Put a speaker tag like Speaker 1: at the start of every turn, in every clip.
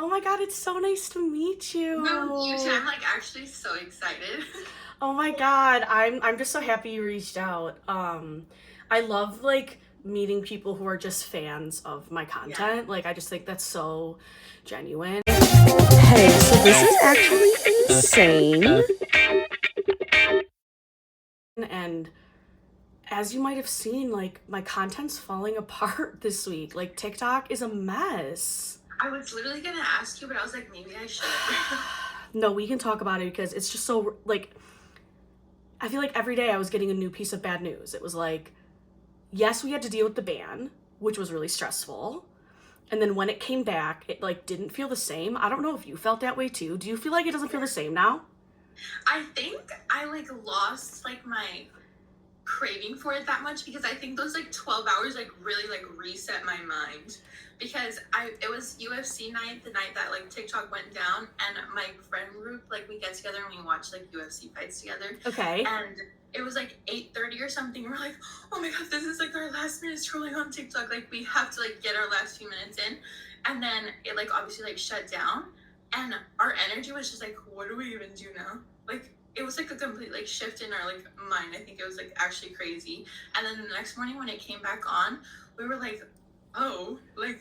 Speaker 1: Oh my god, it's so nice to meet you.
Speaker 2: No, you too. I'm like actually so excited.
Speaker 1: Oh my god, I'm just so happy you reached out. I love like meeting people who are just fans of my
Speaker 2: Yeah.
Speaker 1: content. Like I just think that's so genuine. Hey, so this is actually insane. And as you might have seen, like my content's falling apart this week. Like TikTok is a mess.
Speaker 2: I was literally gonna ask you, but I was like, maybe I should.
Speaker 1: No, we can talk about it because it's just so like I feel like every day I was getting a new piece of bad news. It was like, yes, we had to deal with the ban, which was really stressful. And then when it came back, it like didn't feel the same. I don't know if you felt that way too. Do you feel like it doesn't feel the same now?
Speaker 2: I think I like lost like my craving for it that much because I think those like 12 hours like really like reset my mind because it was UFC night, the night that like TikTok went down, and my friend group, like we get together and we watch like UFC fights together.
Speaker 1: Okay.
Speaker 2: And it was like 8:30 or something. We're like, oh my god, this is like our last minute scrolling on TikTok. Like we have to like get our last few minutes in. And then it like obviously like shut down, and our energy was just like, what do we even do now? Like it was like a complete like shift in our like mind. I think it was like actually crazy. And then the next morning when it came back on, we were like, oh, like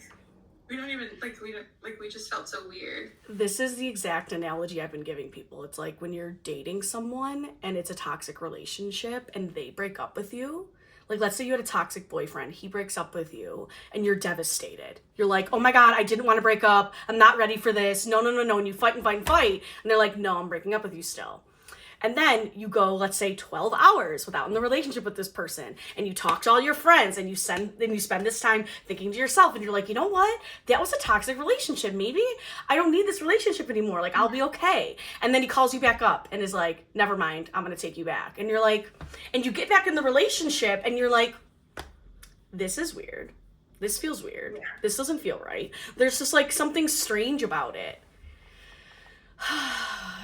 Speaker 2: we don't even like we don't like we just felt so weird.
Speaker 1: This is the exact analogy I've been giving people. It's like when you're dating someone and it's a toxic relationship and they break up with you. Like, let's say you had a toxic boyfriend, he breaks up with you, and you're devastated. You're like, oh my god, I didn't want to break up. I'm not ready for this. No, no, no, no. And you fight and fight and fight. And they're like, no, I'm breaking up with you still. And then you go, let's say 12 hours without in the relationship with this person, and you talk to all your friends, and you spend this time thinking to yourself, and you're like, you know what? That was a toxic relationship. Maybe I don't need this relationship anymore. Like, I'll be okay. And then he calls you back up and is like, never mind, I'm gonna take you back. And you're like, and you get back in the relationship and you're like, this is weird. This feels weird.
Speaker 2: Yeah.
Speaker 1: This doesn't feel right. There's just like something strange about it.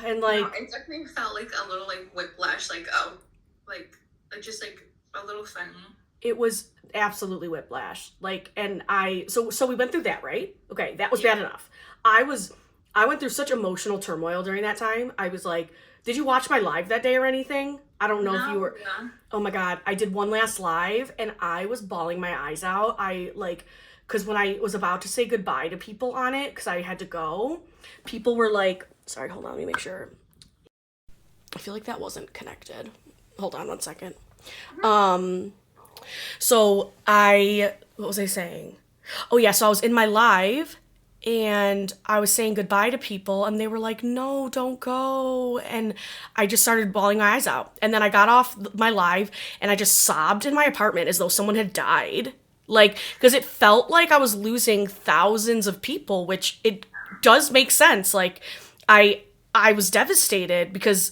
Speaker 1: And like,
Speaker 2: No, it definitely felt like a little like whiplash, like oh, like just like a little funny.
Speaker 1: it was absolutely whiplash. Like, and so we went through that, right? Okay, that was
Speaker 2: Yeah.
Speaker 1: bad enough. I went through such emotional turmoil during that time. I was like, did you watch my live that day or anything? I don't know if you
Speaker 2: No,
Speaker 1: were.
Speaker 2: yeah.
Speaker 1: Oh my god, I did one last live and I was bawling my eyes out. I like, because when I was about to say goodbye to people on it, because I had to go, people were like, sorry, hold on, let me make sure. I feel like that wasn't connected. Hold on one second. So what was I saying? Oh yeah, so I was in my live and I was saying goodbye to people and they were like, no, don't go. And I just started bawling my eyes out. And then I got off my live and I just sobbed in my apartment as though someone had died. Like, because it felt like I was losing thousands of people, which it does make sense. Like, I I was devastated because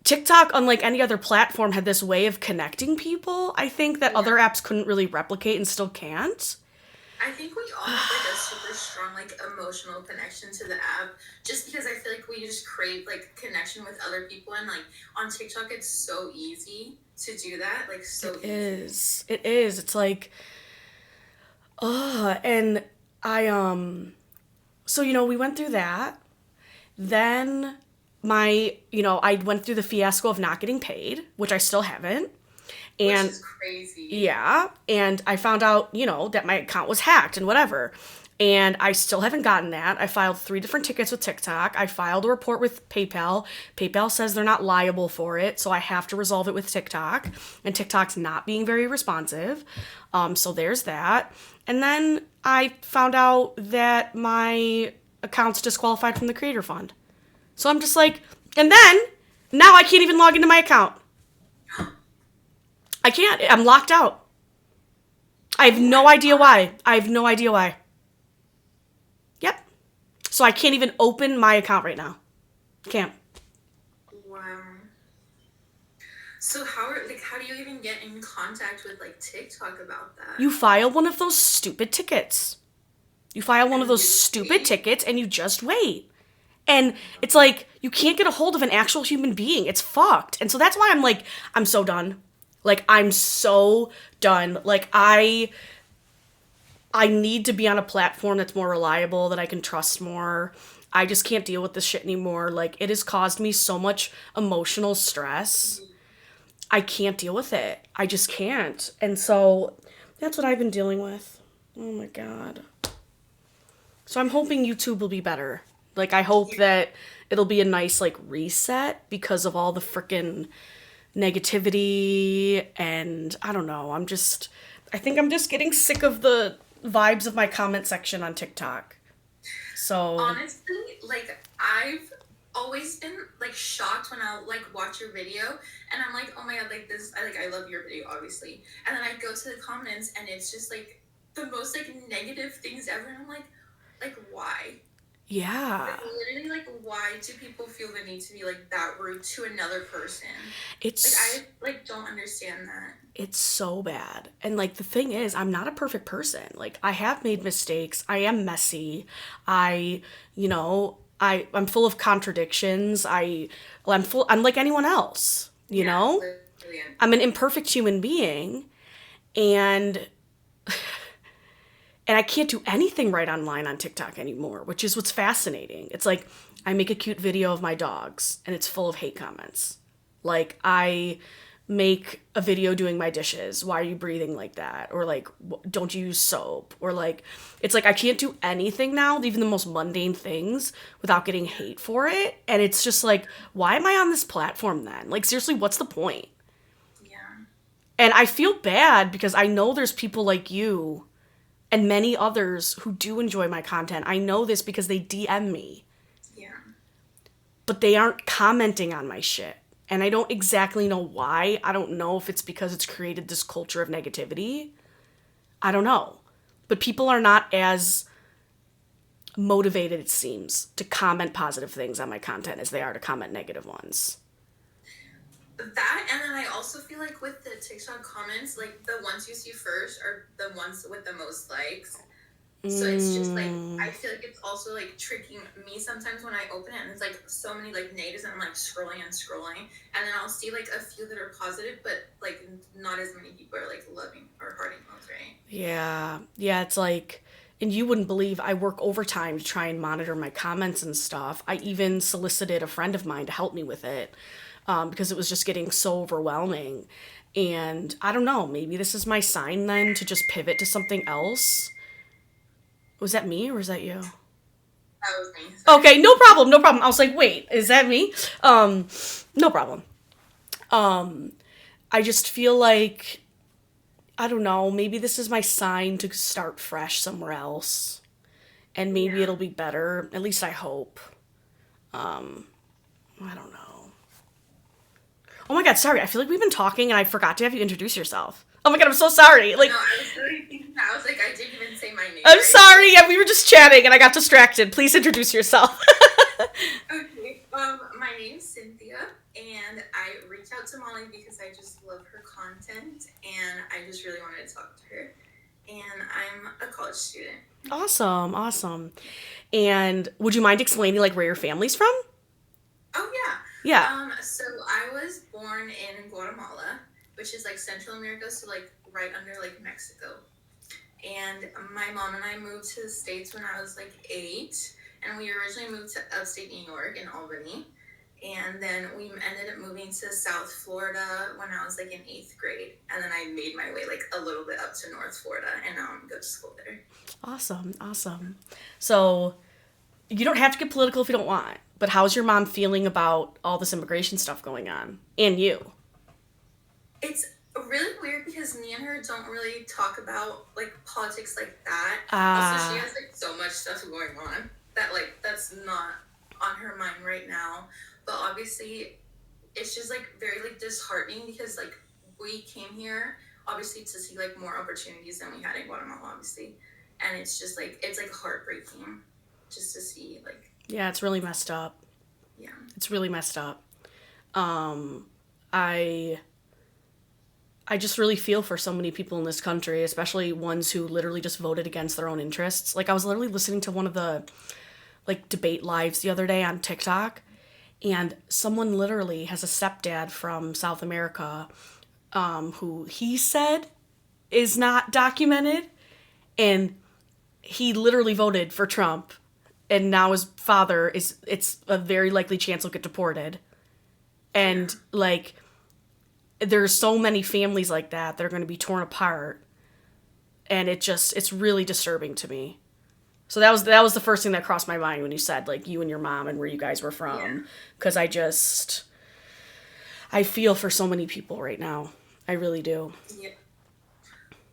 Speaker 1: TikTok, unlike any other platform, had this way of connecting people. I think that other
Speaker 2: Yeah.
Speaker 1: apps couldn't really replicate and still can't.
Speaker 2: I think we all have like a super strong like emotional connection to the app just because I feel like we just crave like connection with other people, and like on TikTok it's so easy to do that, like so
Speaker 1: It
Speaker 2: easy.
Speaker 1: is. It is. It's like, and I so we went through that. Then I went through the fiasco of not getting paid, which I still haven't.
Speaker 2: Which
Speaker 1: And
Speaker 2: is crazy.
Speaker 1: yeah, and I found out, that my account was hacked and whatever. And I still haven't gotten that. I filed 3 different tickets with TikTok. I filed a report with PayPal. PayPal says they're not liable for it, so I have to resolve it with TikTok. And TikTok's not being very responsive. So there's that. And then I found out that my account's disqualified from the Creator Fund. So I'm just like, and then now I can't even log into my account. I can't. I'm locked out. I have
Speaker 2: Oh
Speaker 1: no
Speaker 2: my
Speaker 1: idea
Speaker 2: god.
Speaker 1: why. I have no idea why. Yep. So I can't even open my account right now. Can't.
Speaker 2: Wow. So how do you even get in contact with like TikTok about that?
Speaker 1: You file one of those stupid tickets. You file one of
Speaker 2: And
Speaker 1: those
Speaker 2: you
Speaker 1: stupid
Speaker 2: wait?
Speaker 1: tickets and you just wait. And it's like, you can't get a hold of an actual human being. It's fucked. And so that's why I'm like, I'm so done. Like, I'm so done. Like, I need to be on a platform that's more reliable, that I can trust more. I just can't deal with this shit anymore. Like, it has caused me so much emotional stress. I can't deal with it. I just can't. And so that's what I've been dealing with. Oh my God. So I'm hoping YouTube will be better. Like, I hope that it'll be a nice, like, reset because of all the frickin' negativity. And I don't know. I think I'm just getting sick of the vibes of my comment section on TikTok. So,
Speaker 2: Honestly, like I've always been like shocked when I'll like watch your video and I'm like, oh my god, like this, I love your video, obviously. And then I go to the comments and it's just like the most like negative things ever. And I'm like why?
Speaker 1: yeah.
Speaker 2: Like literally, like why do people feel the need to be like that rude to another person?
Speaker 1: It's
Speaker 2: Like I like don't understand that.
Speaker 1: it's so bad. And like the thing is, I'm not a perfect person. Like I have made mistakes. I am messy. I, I'm full of contradictions. I'm like anyone else, you
Speaker 2: Yeah,
Speaker 1: know?
Speaker 2: literally.
Speaker 1: I'm an imperfect human being and I can't do anything right online on TikTok anymore, which is what's fascinating. It's like I make a cute video of my dogs and it's full of hate comments. Like I make a video doing my dishes. Why are you breathing like that? Or like, don't you use soap? Or like, it's like I can't do anything now, even the most mundane things, without getting hate for it. And it's just like, why am I on this platform then? Like, seriously, what's the point?
Speaker 2: Yeah.
Speaker 1: And I feel bad because I know there's people like you and many others who do enjoy my content. I know this because they DM me.
Speaker 2: Yeah.
Speaker 1: But they aren't commenting on my shit. And I don't exactly know why. I don't know if it's because it's created this culture of negativity. I don't know. But people are not as motivated, it seems, to comment positive things on my content as they are to comment negative ones.
Speaker 2: That, and then I also feel like with the TikTok comments, like the ones you see first are the ones with the most likes. So it's just like I feel like it's also like tricking me sometimes when I open it and it's like so many like negatives and I'm like scrolling and then I'll see like a few that are positive but like not as many people are like loving or hearting those, right?
Speaker 1: Yeah. Yeah, it's like, and you wouldn't believe I work overtime to try and monitor my comments and stuff. I even solicited a friend of mine to help me with it because it was just getting so overwhelming. And I don't know, maybe this is my sign then to just pivot to something else. Was that me or was that you?
Speaker 2: That was me. Sorry.
Speaker 1: Okay, no problem, no problem. I was like, wait, is that me? No problem. I just feel like, I don't know, maybe this is my sign to start fresh somewhere else. And maybe
Speaker 2: Yeah.
Speaker 1: it'll be better. At least I hope. I don't know. Oh my god, sorry. I feel like we've been talking and I forgot to have you introduce yourself. Oh my god, I'm so sorry. Like,
Speaker 2: No, I was really thinking that. I was like, I didn't even say my name.
Speaker 1: I'm
Speaker 2: right?
Speaker 1: sorry. Yeah, we were just chatting and I got distracted. Please introduce yourself.
Speaker 2: Okay. My name's Cynthia, and I reached out to Molly because I just love her content, and I just really wanted to talk to her. And I'm a college student.
Speaker 1: Awesome, awesome. And would you mind explaining like where your family's from?
Speaker 2: Oh yeah.
Speaker 1: Yeah.
Speaker 2: So I was born in Guatemala, which is like Central America, so like right under like Mexico. And my mom and I moved to the States when I was like 8, and we originally moved to upstate New York in Albany. And then we ended up moving to South Florida when I was like in 8th grade. And then I made my way like a little bit up to North Florida, and now I'm going to school there.
Speaker 1: Awesome, awesome. So you don't have to get political if you don't want, but how's your mom feeling about all this immigration stuff going on? And you?
Speaker 2: It's really weird because me and her don't really talk about like politics like that. Also, she has like so much stuff going on that like that's not on her mind right now. But obviously, it's just like very like disheartening because like we came here obviously to see like more opportunities than we had in Guatemala, obviously, and it's just like it's like heartbreaking just to see like
Speaker 1: Yeah, it's really messed up.
Speaker 2: yeah.
Speaker 1: It's really messed up. I just really feel for so many people in this country, especially ones who literally just voted against their own interests. Like I was literally listening to one of the like debate lives the other day on TikTok, and someone literally has a stepdad from South America who he said is not documented, And he literally voted for Trump, and now his father it's a very likely chance he'll get deported. And like, there's so many families like that are going to be torn apart, and it's really disturbing to me. So that was the first thing that crossed my mind when you said like you and your mom and where you guys were from, because I feel for so many people right now. I really do.
Speaker 2: Yeah.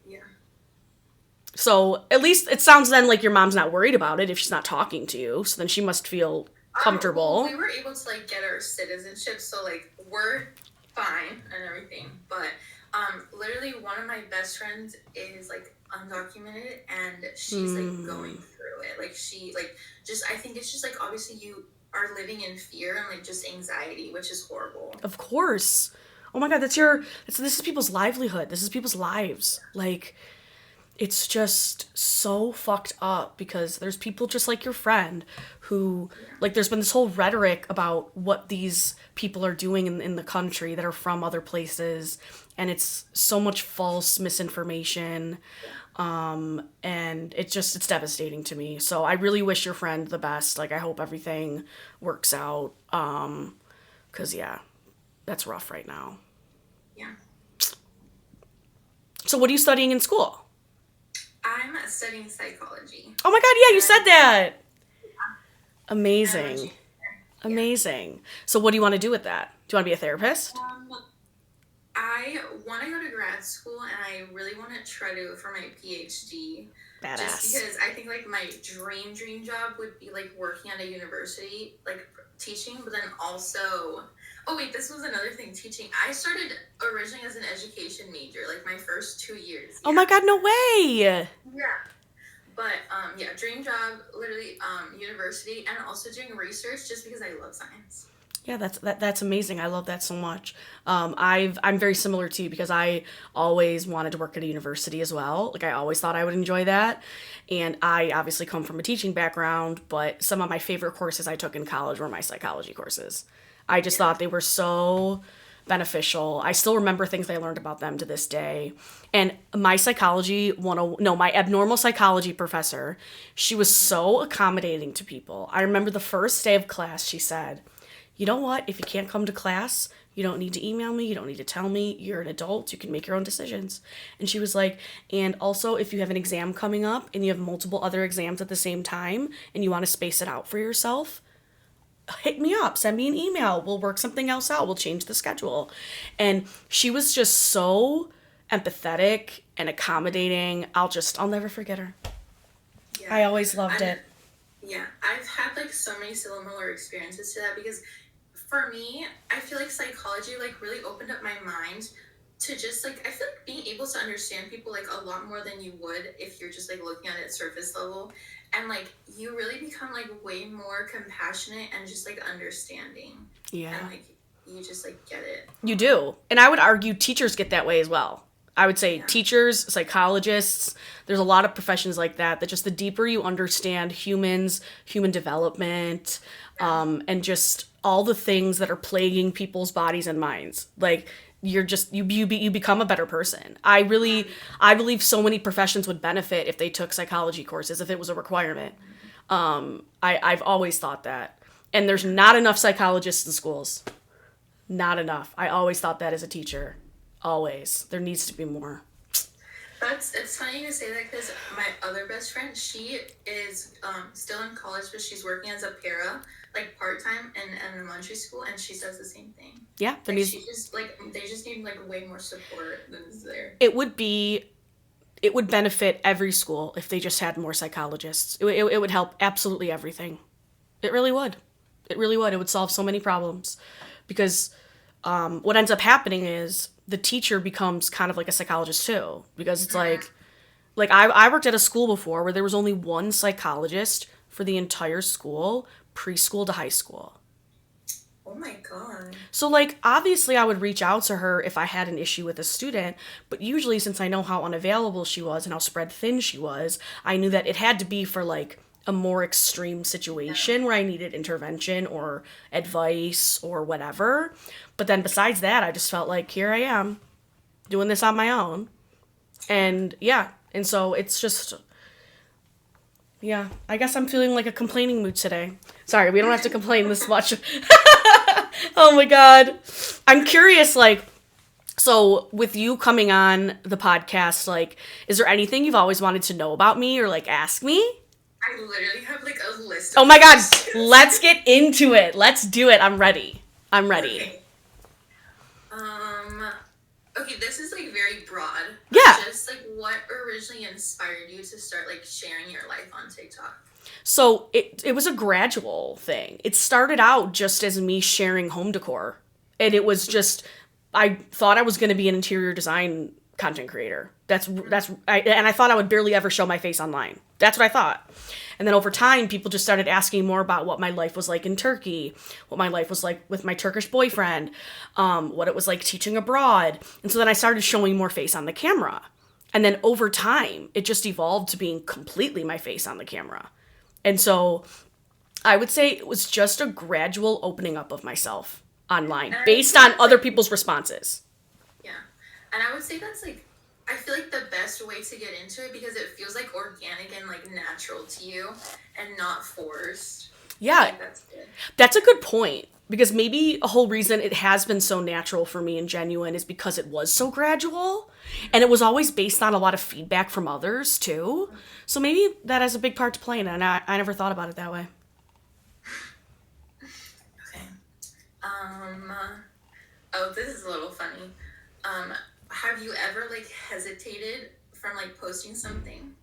Speaker 2: Yeah.
Speaker 1: So at least it sounds then like your mom's not worried about it if she's not talking to you. So then she must feel comfortable.
Speaker 2: We were able to like get our citizenship, so like we're fine and everything. But literally one of my best friends is like undocumented, and she's like going through it. Like she like just I think it's just like obviously you are living in fear and like just anxiety, which is horrible.
Speaker 1: Of course. Oh my God, this is people's livelihood. This is people's lives. Like, it's just so fucked up because there's people just like your friend who, like, there's been this whole rhetoric about what these people are doing in the country that are from other places, and it's so much false misinformation, and it's devastating to me. So I really wish your friend the best. Like, I hope everything works out, 'cause yeah, that's rough right now.
Speaker 2: Yeah.
Speaker 1: So what are you studying in school?
Speaker 2: I'm studying psychology.
Speaker 1: Oh my God, yeah, you said that. Amazing. Amazing. So what do you want to do with that? Do you want to be a therapist?
Speaker 2: I want to go to grad school, and I really want to try to for my PhD.
Speaker 1: Badass.
Speaker 2: Just because I think like my dream job would be like working at a university, like teaching, but then also, oh wait, this was another thing, teaching. I started originally as an education major, like my first 2 years.
Speaker 1: Oh my God, no way.
Speaker 2: Yeah. But dream job, literally university, and also doing research just because I love science.
Speaker 1: Yeah, that's amazing. I love that so much. I'm very similar to you because I always wanted to work at a university as well. Like I always thought I would enjoy that. And I obviously come from a teaching background, but some of my favorite courses I took in college were my psychology courses. I just thought they were so beneficial. I still remember things I learned about them to this day. And my my abnormal psychology professor, she was so accommodating to people. I remember the first day of class, she said, "You know what? If you can't come to class, you don't need to email me. You don't need to tell me. You're an adult. You can make your own decisions." And she was like, "And also, if you have an exam coming up and you have multiple other exams at the same time and you want to space it out for yourself, hit me up. Send me an email. We'll work something else out. We'll change the schedule." And she was just so empathetic and accommodating. I'll never forget her. Yeah. I always loved it.
Speaker 2: Yeah, I've had like so many similar experiences to that because for me, I feel like psychology like really opened up my mind to just like I feel like being able to understand people like a lot more than you would if you're just like looking at it surface level, and like you really become like way more compassionate and just like understanding. Yeah. And like you just like get it.
Speaker 1: You do. And I would argue teachers get that way as well. I would say teachers, psychologists, there's a lot of professions like that just the deeper you understand humans, human development, and just all the things that are plaguing people's bodies and minds. Like you become a better person. I believe so many professions would benefit if they took psychology courses, if it was a requirement. I've always thought that. And there's not enough psychologists in schools. Not enough. I always thought that as a teacher. Always. There needs to be more.
Speaker 2: It's funny you say that because my other best friend, she is still in college, but she's working as a para, like part-time in elementary school, and she says the same thing. Yeah. Like, they just need like way more support than is there. It
Speaker 1: would benefit every school if they just had more psychologists. It would help absolutely everything. It really would. It really would. It would solve so many problems. Because what ends up happening is the teacher becomes kind of like a psychologist too, because it's like I worked at a school before where there was only one psychologist for the entire school, preschool to high school.
Speaker 2: Oh my God.
Speaker 1: So like obviously I would reach out to her if I had an issue with a student, but usually since I know how unavailable she was and how spread thin she was, I knew that it had to be for like a more extreme situation where I needed intervention or advice or whatever. But then besides that, I just felt like here I am doing this on my own. And yeah, and so it's just Yeah, I guess I'm feeling like a complaining mood today. Sorry, we don't have to complain this much. Oh my god. I'm curious, like, so with you coming on the podcast, like, is there anything you've always wanted to know about me or, like, ask me?
Speaker 2: I literally have like a list.
Speaker 1: Oh my god, let's get into it. Let's do it. I'm ready.
Speaker 2: Okay. Okay, this is like very broad.
Speaker 1: Yeah.
Speaker 2: Just like what originally inspired you to start like sharing your life on TikTok?
Speaker 1: So it was a gradual thing. It started out just as me sharing home decor. And it was just, I thought I was going to be an interior design content creator. And I thought I would barely ever show my face online. That's what I thought. And then over time, people just started asking more about what my life was like in Turkey, what my life was like with my Turkish boyfriend, what it was like teaching abroad. And so then I started showing more face on the camera. And then over time, it just evolved to being completely my face on the camera. And so I would say it was just a gradual opening up of myself online based on other people's responses.
Speaker 2: Yeah. And I would say that's like, I feel like the best way to get into it because it feels like organic and like natural to you and not forced.
Speaker 1: Yeah.
Speaker 2: That's good.
Speaker 1: That's a good point. Because maybe a whole reason it has been so natural for me and genuine is because it was so gradual. And it was always based on a lot of feedback from others, too. So maybe that has a big part to play in it. And I never thought about it that way.
Speaker 2: Okay. Oh, this is a little funny. Have you ever like hesitated from like posting something?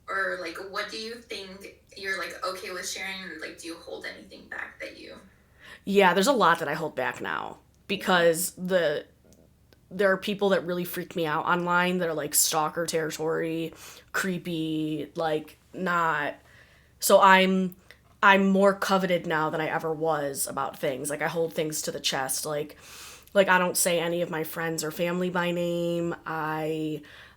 Speaker 2: Or like what do you think you're like okay with sharing? Like do you hold anything back that you...
Speaker 1: Yeah, there's a lot that I hold back now because there are people that really freak me out online that are like stalker territory, creepy, like not. So I'm more coveted now than I ever was about things. Like I hold things to the chest. Like I don't say any of my friends or family by name.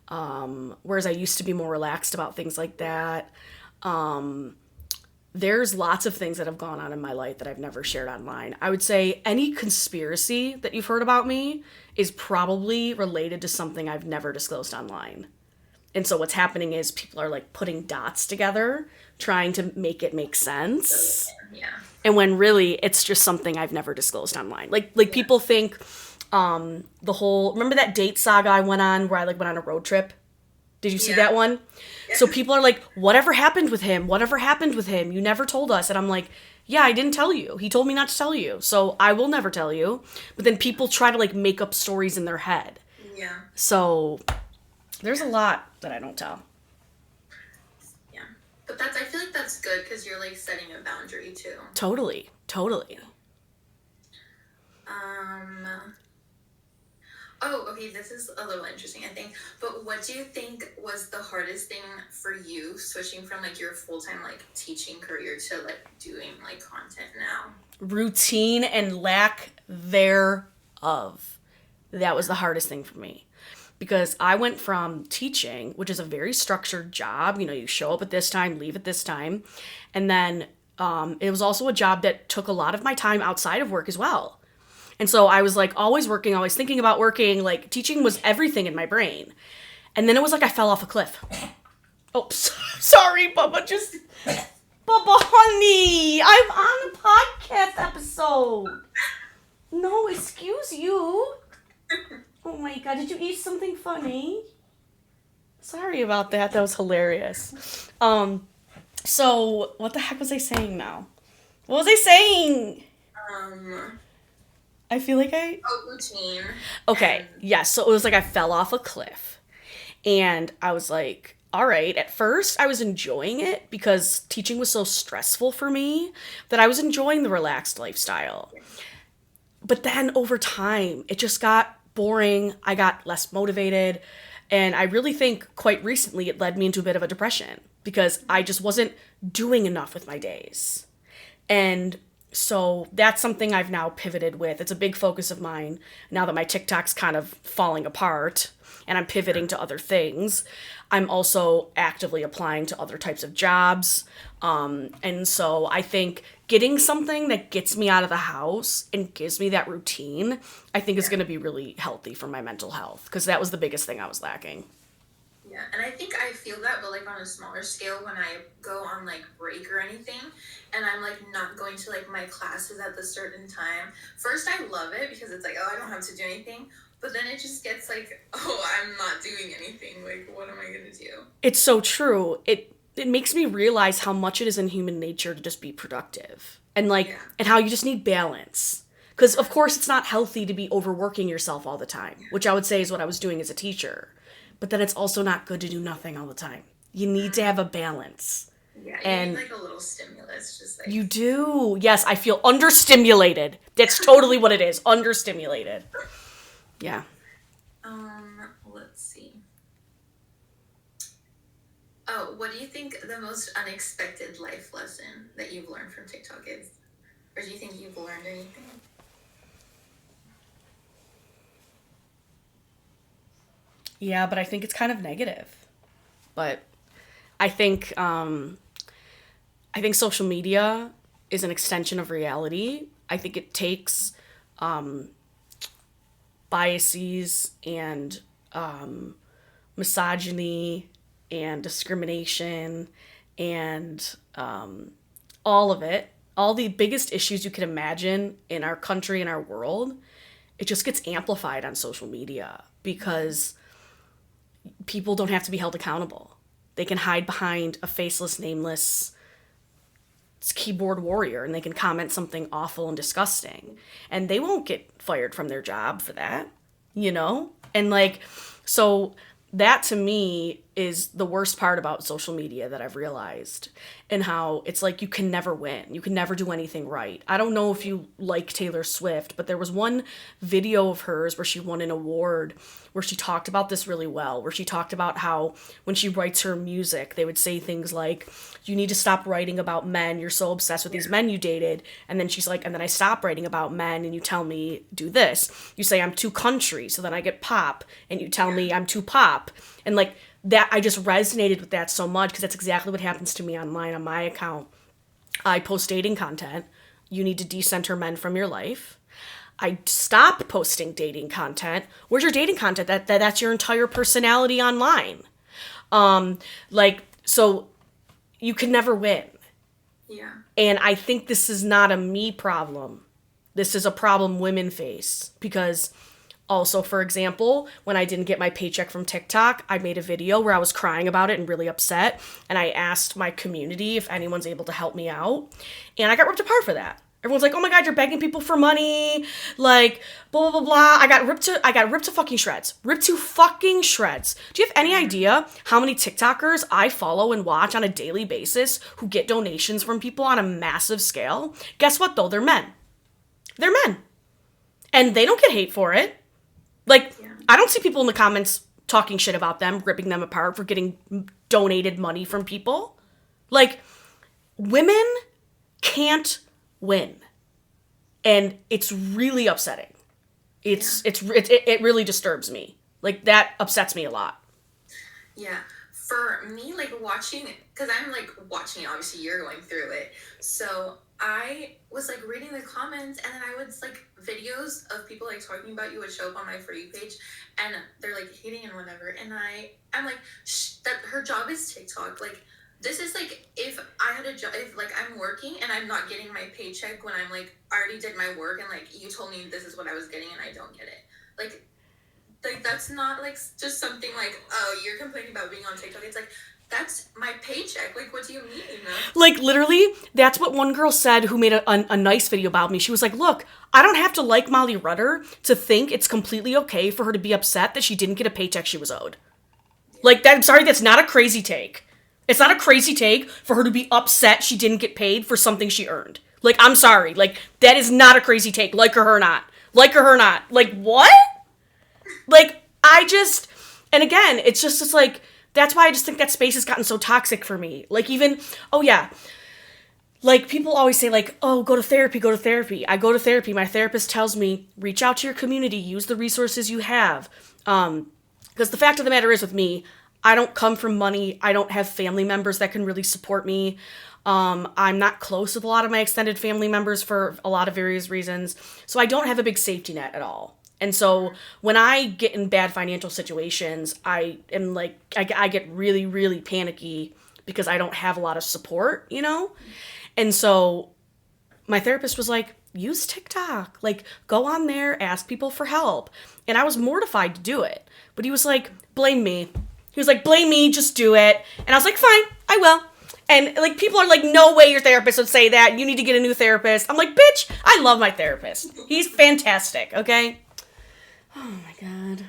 Speaker 1: Whereas I used to be more relaxed about things like that. There's lots of things that have gone on in my life that I've never shared online. I would say any conspiracy that you've heard about me is probably related to something I've never disclosed online. And so what's happening is people are like putting dots together, trying to make it make sense.
Speaker 2: Yeah.
Speaker 1: And when really it's just something I've never disclosed online. Like people think the whole, remember that date saga I went on where I like went on a road trip? Did you see that one? Yeah. So people are like, whatever happened with him? Whatever happened with him? You never told us. And I'm like, yeah, I didn't tell you. He told me not to tell you. So I will never tell you. But then people try to like make up stories in their head.
Speaker 2: Yeah.
Speaker 1: So there's a lot that I don't tell.
Speaker 2: Yeah. But I feel like that's good because you're like setting a boundary too.
Speaker 1: Totally.
Speaker 2: Oh, okay, this is a little interesting, I think. But what do you think was the hardest thing for you switching from like your full-time like teaching career to like doing like content now?
Speaker 1: Routine and lack thereof. That was the hardest thing for me. Because I went from teaching, which is a very structured job, you show up at this time, leave at this time. And then it was also a job that took a lot of my time outside of work as well. And so I was like always working, always thinking about working, like teaching was everything in my brain. And then it was like I fell off a cliff. Oh, sorry, Bubba, Bubba, honey, I'm on a podcast episode. No, excuse you. Oh my god, did you eat something funny? Sorry about that, that was hilarious. So what the heck was I saying now? What was I saying? I feel like
Speaker 2: routine.
Speaker 1: Okay, yes, so it was like I fell off a cliff. And I was like, all right, at first I was enjoying it because teaching was so stressful for me that I was enjoying the relaxed lifestyle. But then over time, it just got boring. I got less motivated. And I really think quite recently it led me into a bit of a depression because I just wasn't doing enough with my days. And so that's something I've now pivoted with. It's a big focus of mine now that my TikTok's kind of falling apart and I'm pivoting to other things. I'm also actively applying to other types of jobs. And so I think getting something that gets me out of the house and gives me that routine, I think is going to be really healthy for my mental health because that was the biggest thing I was lacking.
Speaker 2: Yeah. Yeah, and I think I feel that, but like on a smaller scale when I go on like break or anything, and I'm like not going to like my classes at the certain time. First, I love it because it's like, oh, I don't have to do anything. But then it just gets like, oh, I'm not doing anything. Like, what am I gonna do?
Speaker 1: It's so true. It makes me realize how much it is in human nature to just be productive. And like
Speaker 2: Yeah.
Speaker 1: and how you just need balance. Cuz of course it's not healthy to be overworking yourself all the time, which I would say is what I was doing as a teacher. But then it's also not good to do nothing all the time. You need to have a balance.
Speaker 2: Yeah, you
Speaker 1: And
Speaker 2: need like a little stimulus, just like
Speaker 1: you do. Yes, I feel understimulated. That's totally what it is. Understimulated. Yeah.
Speaker 2: let's see. Oh, what do you think the most unexpected life lesson that you've learned from TikTok is? Or do you think you've learned anything?
Speaker 1: Yeah, but I think it's kind of negative. But I think I think social media is an extension of reality. I think it takes biases and misogyny and discrimination and all of it, all the biggest issues you can imagine in our country and our world, it just gets amplified on social media because people don't have to be held accountable. They can hide behind a faceless, nameless keyboard warrior and they can comment something awful and disgusting. And they won't get fired from their job for that, you know? And like, so that to me is the worst part about social media that I've realized, and how it's like you can never win. You can never do anything right. I don't know if you like Taylor Swift, but there was one video of hers where she won an award where she talked about this really well, where she talked about how when she writes her music, they would say things like, you need to stop writing about men. You're so obsessed with these men you dated. And then she's like, and then I stop writing about men and you tell me do this. You say I'm too country, so then I get pop, and you tell me I'm too pop. And like that, I just resonated with that so much because that's exactly what happens to me online on my account. I post dating content. You need to decenter men from your life. I stop posting dating content. Where's your dating content? That's your entire personality online. So you can never win.
Speaker 2: Yeah.
Speaker 1: And I think this is not a me problem. This is a problem women face because also, for example, when I didn't get my paycheck from TikTok, I made a video where I was crying about it and really upset. And I asked my community if anyone's able to help me out. And I got ripped apart for that. Everyone's like, oh my God, you're begging people for money. Like, blah, blah, blah, blah. I got ripped to fucking shreds. Ripped to fucking shreds. Do you have any idea how many TikTokers I follow and watch on a daily basis who get donations from people on a massive scale? Guess what, though? They're men. They're men. And they don't get hate for it. Like, I don't see people in the comments talking shit about them, ripping them apart for getting donated money from people. Like, women can't win. And it's really upsetting. It really disturbs me. Like, that upsets me a lot.
Speaker 2: Yeah. For me, like watching, because I'm like watching it, obviously you're going through it. So I was like reading the comments, and then I would like videos of people like talking about you would show up on my For You page, and they're like hating and whatever. And I'm like, that her job is TikTok. Like, this is like, if I had a job, if like I'm working and I'm not getting my paycheck when I'm like, I already did my work, and like you told me this is what I was getting and I don't get it. Like that's not like just something like, oh, you're complaining about being on TikTok. It's like, that's my paycheck. Like, what do you mean?
Speaker 1: Like, literally, that's what one girl said who made a nice video about me. She was like, look, I don't have to like Molly Rudder to think it's completely okay for her to be upset that she didn't get a paycheck she was owed. Like, that, I'm sorry, that's not a crazy take. It's not a crazy take for her to be upset she didn't get paid for something she earned. Like, I'm sorry. Like, that is not a crazy take, like her or not. Like her or not. Like, what? Like, and again, it's like, that's why I just think that space has gotten so toxic for me. Like, even, oh yeah, like, people always say, like, oh, go to therapy, go to therapy. I go to therapy. My therapist tells me, reach out to your community, use the resources you have. Because the fact of the matter is with me, I don't come from money. I don't have family members that can really support me. I'm not close with a lot of my extended family members for a lot of various reasons. So I don't have a big safety net at all. And so when I get in bad financial situations, I am like, I get really, really panicky because I don't have a lot of support, you know? And so my therapist was like, use TikTok. Like, go on there, ask people for help. And I was mortified to do it. But he was like, blame me. He was like, blame me, just do it. And I was like, fine, I will. And, like, people are like, no way your therapist would say that. You need to get a new therapist. I'm like, bitch, I love my therapist. He's fantastic, okay? Oh, my God.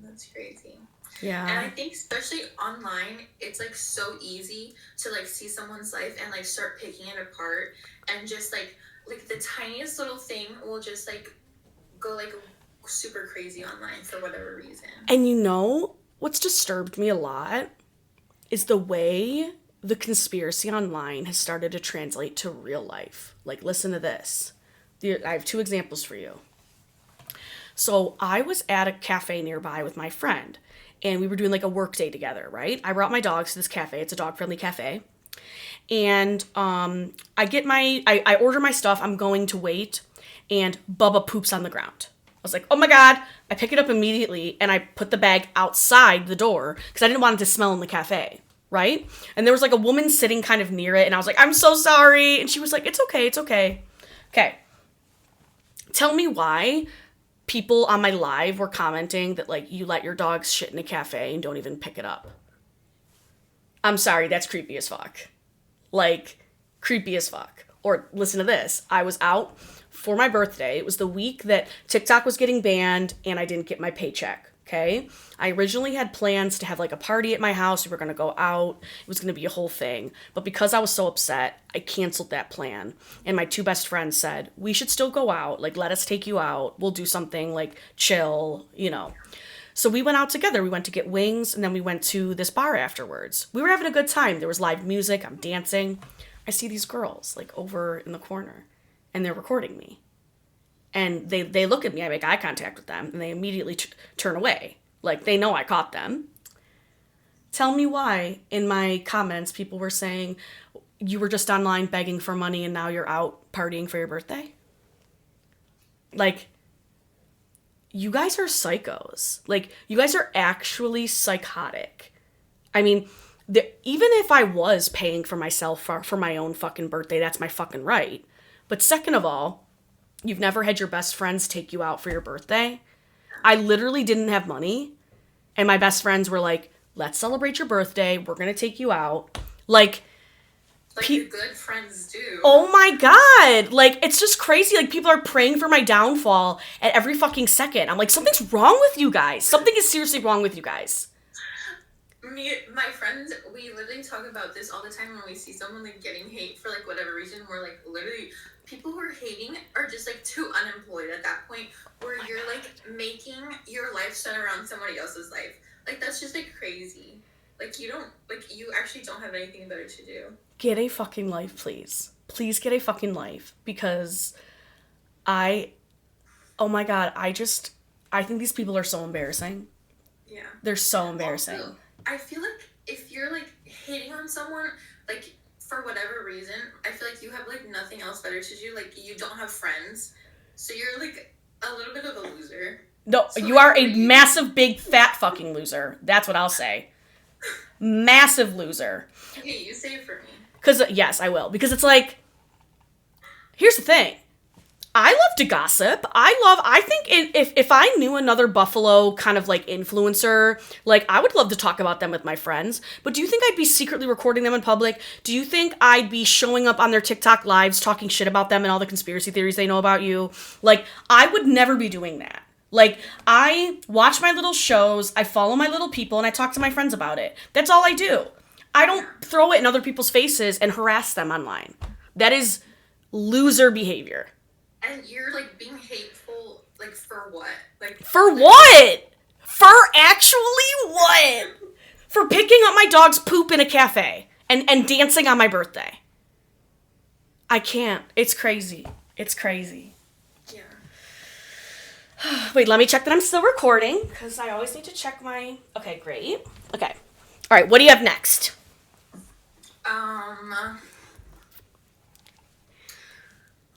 Speaker 2: That's crazy.
Speaker 1: Yeah.
Speaker 2: And I think especially online, it's, like, so easy to, like, see someone's life and, like, start picking it apart. And just, like the tiniest little thing will just, like, go, like, super crazy online for whatever reason.
Speaker 1: And you know, what's disturbed me a lot is the way the conspiracy online has started to translate to real life. Like, listen to this. I have 2 examples for you. So I was at a cafe nearby with my friend, and we were doing like a work day together, right? I brought my dogs to this cafe. It's a dog-friendly cafe. And I order my stuff. I'm going to wait, and Bubba poops on the ground. I was like, oh my God. I pick it up immediately, and I put the bag outside the door because I didn't want it to smell in the cafe, right? And there was like a woman sitting kind of near it, and I was like, I'm so sorry. And she was like, it's okay, it's okay. Okay. Tell me why people on my live were commenting that, like, you let your dogs shit in a cafe and don't even pick it up. I'm sorry, that's creepy as fuck. Like, creepy as fuck. Or listen to this. I was out for my birthday. It was the week that TikTok was getting banned and I didn't get my paycheck, okay? I originally had plans to have like a party at my house. We were going to go out. It was going to be a whole thing. But because I was so upset, I canceled that plan. And my 2 best friends said, we should still go out. Like, let us take you out. We'll do something like chill, you know. So we went out together. We went to get wings, and then we went to this bar afterwards. We were having a good time. There was live music. I'm dancing. I see these girls, like, over in the corner, and they're recording me. And they look at me. I make eye contact with them, and they immediately turn away. Like, they know I caught them. Tell me why, in my comments, people were saying, you were just online begging for money, and now you're out partying for your birthday? Like, you guys are psychos. Like, you guys are actually psychotic. I mean, even if I was paying for myself for my own fucking birthday, that's my fucking right. But second of all, you've never had your best friends take you out for your birthday. I literally didn't have money. And my best friends were like, let's celebrate your birthday. We're going to take you out. Like
Speaker 2: your good friends do.
Speaker 1: Oh my God. Like, it's just crazy. Like, people are praying for my downfall at every fucking second. I'm like, something's wrong with you guys. Something is seriously wrong with you guys.
Speaker 2: My friends, we literally talk about this all the time when we see someone, like, getting hate for, like, whatever reason. We're, like, literally, people who are hating are just, like, too unemployed at that point where you're, like, making your life center around somebody else's life. Like, that's just, like, crazy. Like, you actually don't have anything better to do.
Speaker 1: Get a fucking life, please. Please get a fucking life. Because oh my God, I think these people are so embarrassing.
Speaker 2: Yeah.
Speaker 1: They're so embarrassing.
Speaker 2: Also, I feel like if you're, like, hating on someone, like, for whatever reason, I feel like you have, like, nothing else better to do. Like, you don't have friends. So you're, like, a little bit of a loser.
Speaker 1: No, so you are a massive, big, fat fucking loser. That's what I'll say. Massive loser.
Speaker 2: Okay, you say it for me.
Speaker 1: Because, yes, I will. Because it's like, here's the thing. I love to gossip. I think if I knew another Buffalo kind of like influencer, like I would love to talk about them with my friends. But do you think I'd be secretly recording them in public? Do you think I'd be showing up on their TikTok lives talking shit about them and all the conspiracy theories they know about you? Like, I would never be doing that. Like, I watch my little shows, I follow my little people, and I talk to my friends about it. That's all I do. I don't throw it in other people's faces and harass them online. That is loser behavior.
Speaker 2: And you're, like, being hateful, like, for what? Like,
Speaker 1: for what? For actually what? For picking up my dog's poop in a cafe and dancing on my birthday. I can't. It's crazy. It's crazy.
Speaker 2: Yeah.
Speaker 1: Wait, let me check that I'm still recording, because I always need to check my... Okay, great. Okay. All right, what do you have next?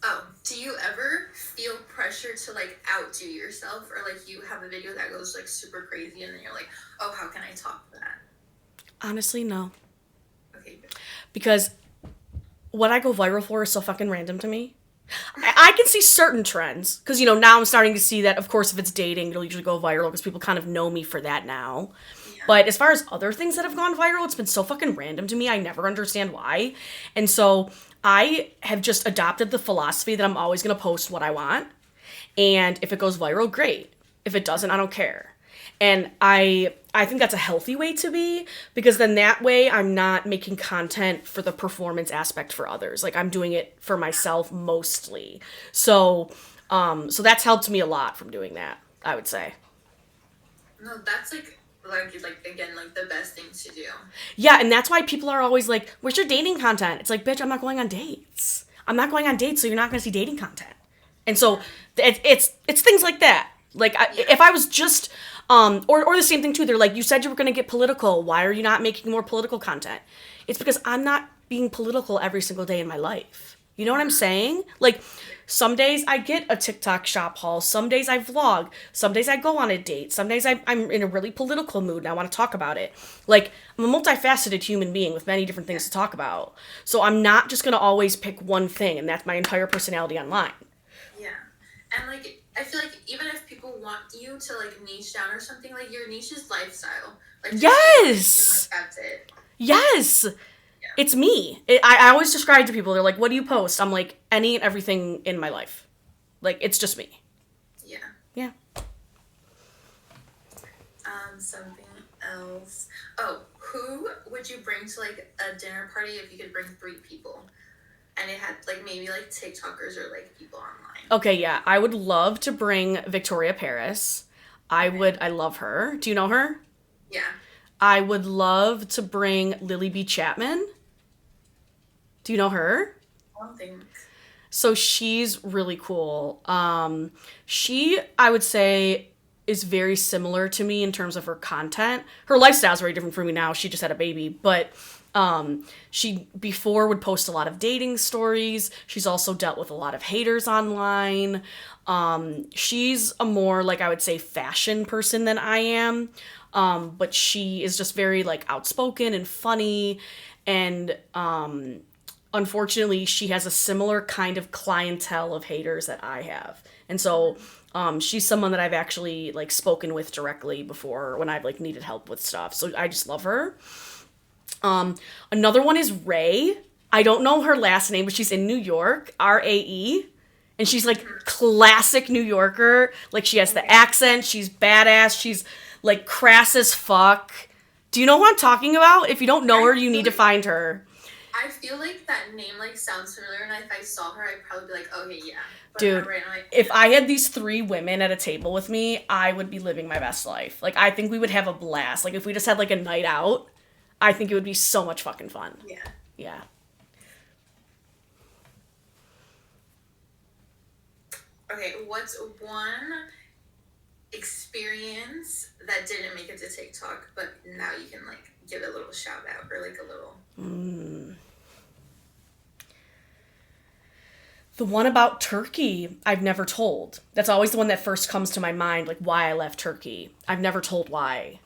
Speaker 2: Oh, do you ever feel pressure to like outdo yourself, or like you have a video that goes like super crazy and then you're like, oh, how can I top that?
Speaker 1: Honestly, no.
Speaker 2: Okay, good.
Speaker 1: Because what I go viral for is so fucking random to me. I can see certain trends because, now I'm starting to see that, of course, if it's dating, it'll usually go viral because people kind of know me for that now.
Speaker 2: Yeah.
Speaker 1: But as far as other things that have gone viral, it's been so fucking random to me. I never understand why. And so I have just adopted the philosophy that I'm always going to post what I want. And if it goes viral, great. If it doesn't, I don't care. And I think that's a healthy way to be, because then that way I'm not making content for the performance aspect for others. Like, I'm doing it for myself mostly. So that's helped me a lot from doing that, I would say.
Speaker 2: No, that's like again, like the best thing to do.
Speaker 1: Yeah, and that's why people are always like, "Where's your dating content?" It's like, bitch, I'm not going on dates. I'm not going on dates, so you're not going to see dating content. And so it's things like that. Like, if I was just or the same thing too. They're like, you said you were going to get political. Why are you not making more political content? It's because I'm not being political every single day in my life. You know what I'm saying? Like, some days I get a TikTok shop haul. Some days I vlog. Some days I go on a date. Some days I'm in a really political mood and I want to talk about it. Like, I'm a multifaceted human being with many different things to talk about. So I'm not just going to always pick one thing, and that's my entire personality online.
Speaker 2: Yeah. And like, I feel like even if people want you to like niche down or something, like your niche is lifestyle. Like,
Speaker 1: yes.
Speaker 2: Like, that's it.
Speaker 1: Yes. Yeah. It's me. I always describe to people, they're like, what do you post? I'm like, any and everything in my life. Like, it's just me.
Speaker 2: Yeah.
Speaker 1: Yeah.
Speaker 2: Something else. Oh, who would you bring to like a dinner party if you could bring 3 people? And it had like maybe like TikTokers or like people online.
Speaker 1: Okay, yeah. I would love to bring Victoria Paris. I love her. Do you know her?
Speaker 2: Yeah.
Speaker 1: I would love to bring Lily B. Chapman. Do you know her?
Speaker 2: I don't think.
Speaker 1: So she's really cool. She, I would say, is very similar to me in terms of her content. Her lifestyle is very different from me now. She just had a baby, but she before would post a lot of dating stories. She's also dealt with a lot of haters online. She's a more, like, I would say, fashion person than I am. But she is just very like outspoken and funny, and unfortunately she has a similar kind of clientele of haters that I have. And so she's someone that I've actually like spoken with directly before when I've like needed help with stuff. So I just love her. Another one is Ray. I don't know her last name, but she's in New York, Rae. And she's like classic New Yorker. Like, she has the accent, she's badass, she's like crass as fuck. Do you know who I'm talking about? If you don't know her, you need to find her.
Speaker 2: I feel like that name like sounds familiar, and if I saw her, I'd probably be like, okay, yeah. But
Speaker 1: dude,
Speaker 2: right now,
Speaker 1: if I had these 3 women at a table with me, I would be living my best life. Like, I think we would have a blast. Like, if we just had like a night out, I think it would be so much fucking fun.
Speaker 2: Yeah.
Speaker 1: Yeah.
Speaker 2: Okay, what's one experience that didn't make it to TikTok, but now you can like give it a little shout out or like a little...
Speaker 1: The one about Turkey, I've never told. That's always the one that first comes to my mind, like why I left Turkey. I've never told why.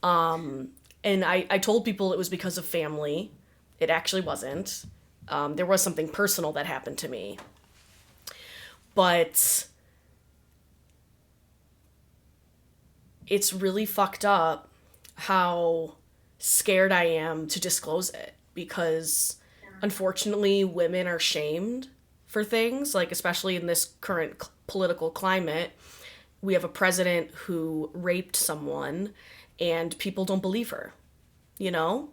Speaker 1: And I told people it was because of family. It actually wasn't. There was something personal that happened to me. But it's really fucked up how scared I am to disclose it, because unfortunately women are shamed for things, like especially in this current political climate. We have a president who raped someone and people don't believe her, you know?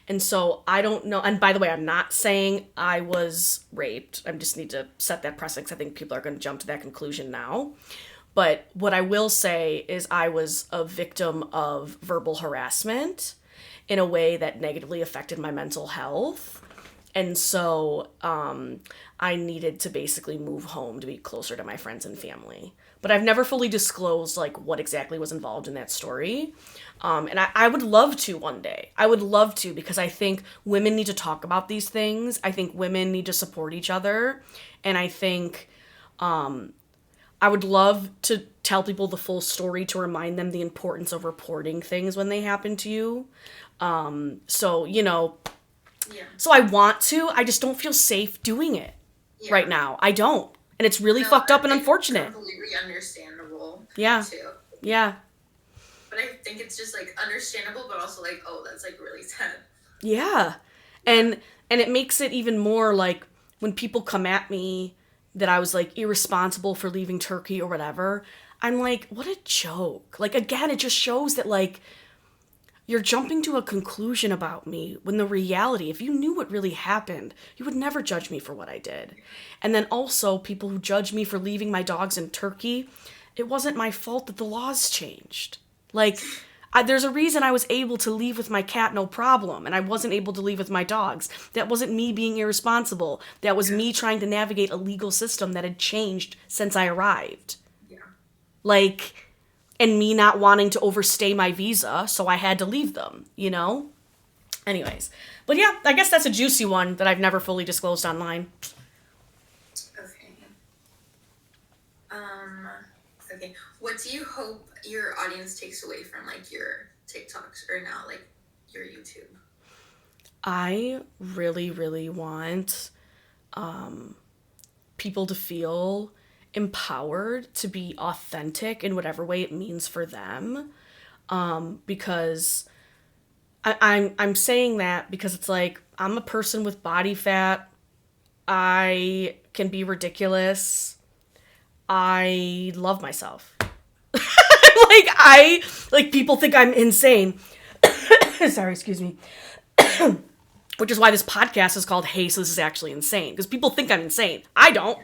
Speaker 1: And so I don't know. And by the way, I'm not saying I was raped. I just need to set that precedent, because I think people are going to jump to that conclusion now. But what I will say is I was a victim of verbal harassment in a way that negatively affected my mental health. And so I needed to basically move home to be closer to my friends and family. But I've never fully disclosed like what exactly was involved in that story. And I would love to one day. I would love to, because I think women need to talk about these things. I think women need to support each other. And I think I would love to tell people the full story to remind them the importance of reporting things when they happen to you. So, you know,
Speaker 2: Yeah.
Speaker 1: so I want to, I just don't feel safe doing it right now. I don't. And it's really fucked up and unfortunate.
Speaker 2: Completely understandable.
Speaker 1: Yeah.
Speaker 2: Too.
Speaker 1: Yeah.
Speaker 2: But I think it's just like understandable, but also like, oh, that's like really sad.
Speaker 1: Yeah. And it makes it even more like when people come at me that I was like irresponsible for leaving Turkey or whatever, I'm like, what a joke. Like, again, it just shows that like you're jumping to a conclusion about me when the reality, if you knew what really happened, you would never judge me for what I did. And then also people who judge me for leaving my dogs in Turkey, it wasn't my fault that the laws changed. Like, there's a reason I was able to leave with my cat no problem, and I wasn't able to leave with my dogs. That wasn't me being irresponsible. That was me trying to navigate a legal system that had changed since I arrived.
Speaker 2: Yeah.
Speaker 1: Like, and me not wanting to overstay my visa, so I had to leave them, you know? Anyways. But yeah, I guess that's a juicy one that I've never fully disclosed online.
Speaker 2: Okay. Okay. What do you hope your audience takes away from like your TikToks or now like your YouTube?
Speaker 1: I really, really want people to feel empowered to be authentic in whatever way it means for them. Because I'm saying that because it's like I'm a person with body fat. I can be ridiculous. I love myself. People think I'm insane. Sorry, excuse me. Which is why this podcast is called Hey, So This Is Actually Insane. Because people think I'm insane. I don't.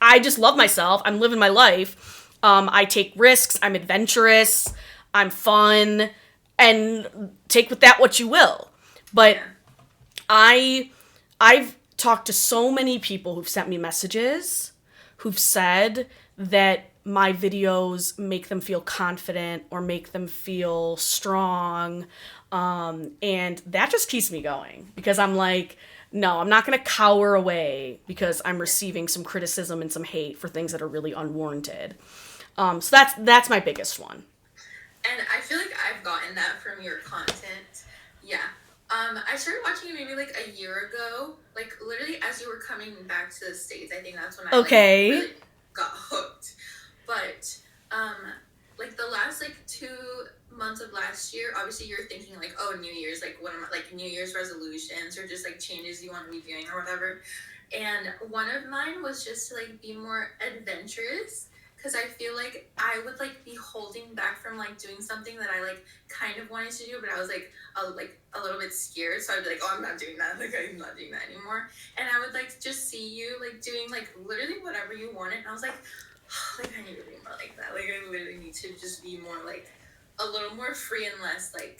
Speaker 1: I just love myself. I'm living my life. I take risks. I'm adventurous. I'm fun. And take with that what you will. But I've talked to so many people who've sent me messages who've said that my videos make them feel confident or make them feel strong. And that just keeps me going because I'm like, no, I'm not going to cower away because I'm receiving some criticism and some hate for things that are really unwarranted. So that's my biggest one.
Speaker 2: And I feel like I've gotten that from your content. Yeah. I started watching it maybe like a year ago, like literally as you were coming back to the States. I think that's when I like, really got hooked. But like the last like 2 months of last year, obviously you're thinking like, oh, New Year's, like what am I, like New Year's resolutions or just like changes you want to be doing or whatever. And one of mine was just to like be more adventurous. Because I feel like I would, like, be holding back from, like, doing something that I, like, kind of wanted to do, but I was, like, a little bit scared. So I'd be like, oh, I'm not doing that. Like, I'm not doing that anymore. And I would, like, just see you, like, doing, like, literally whatever you wanted. And I was like, oh, like, I need to be more like that. Like, I literally need to just be more, like, a little more free and less, like,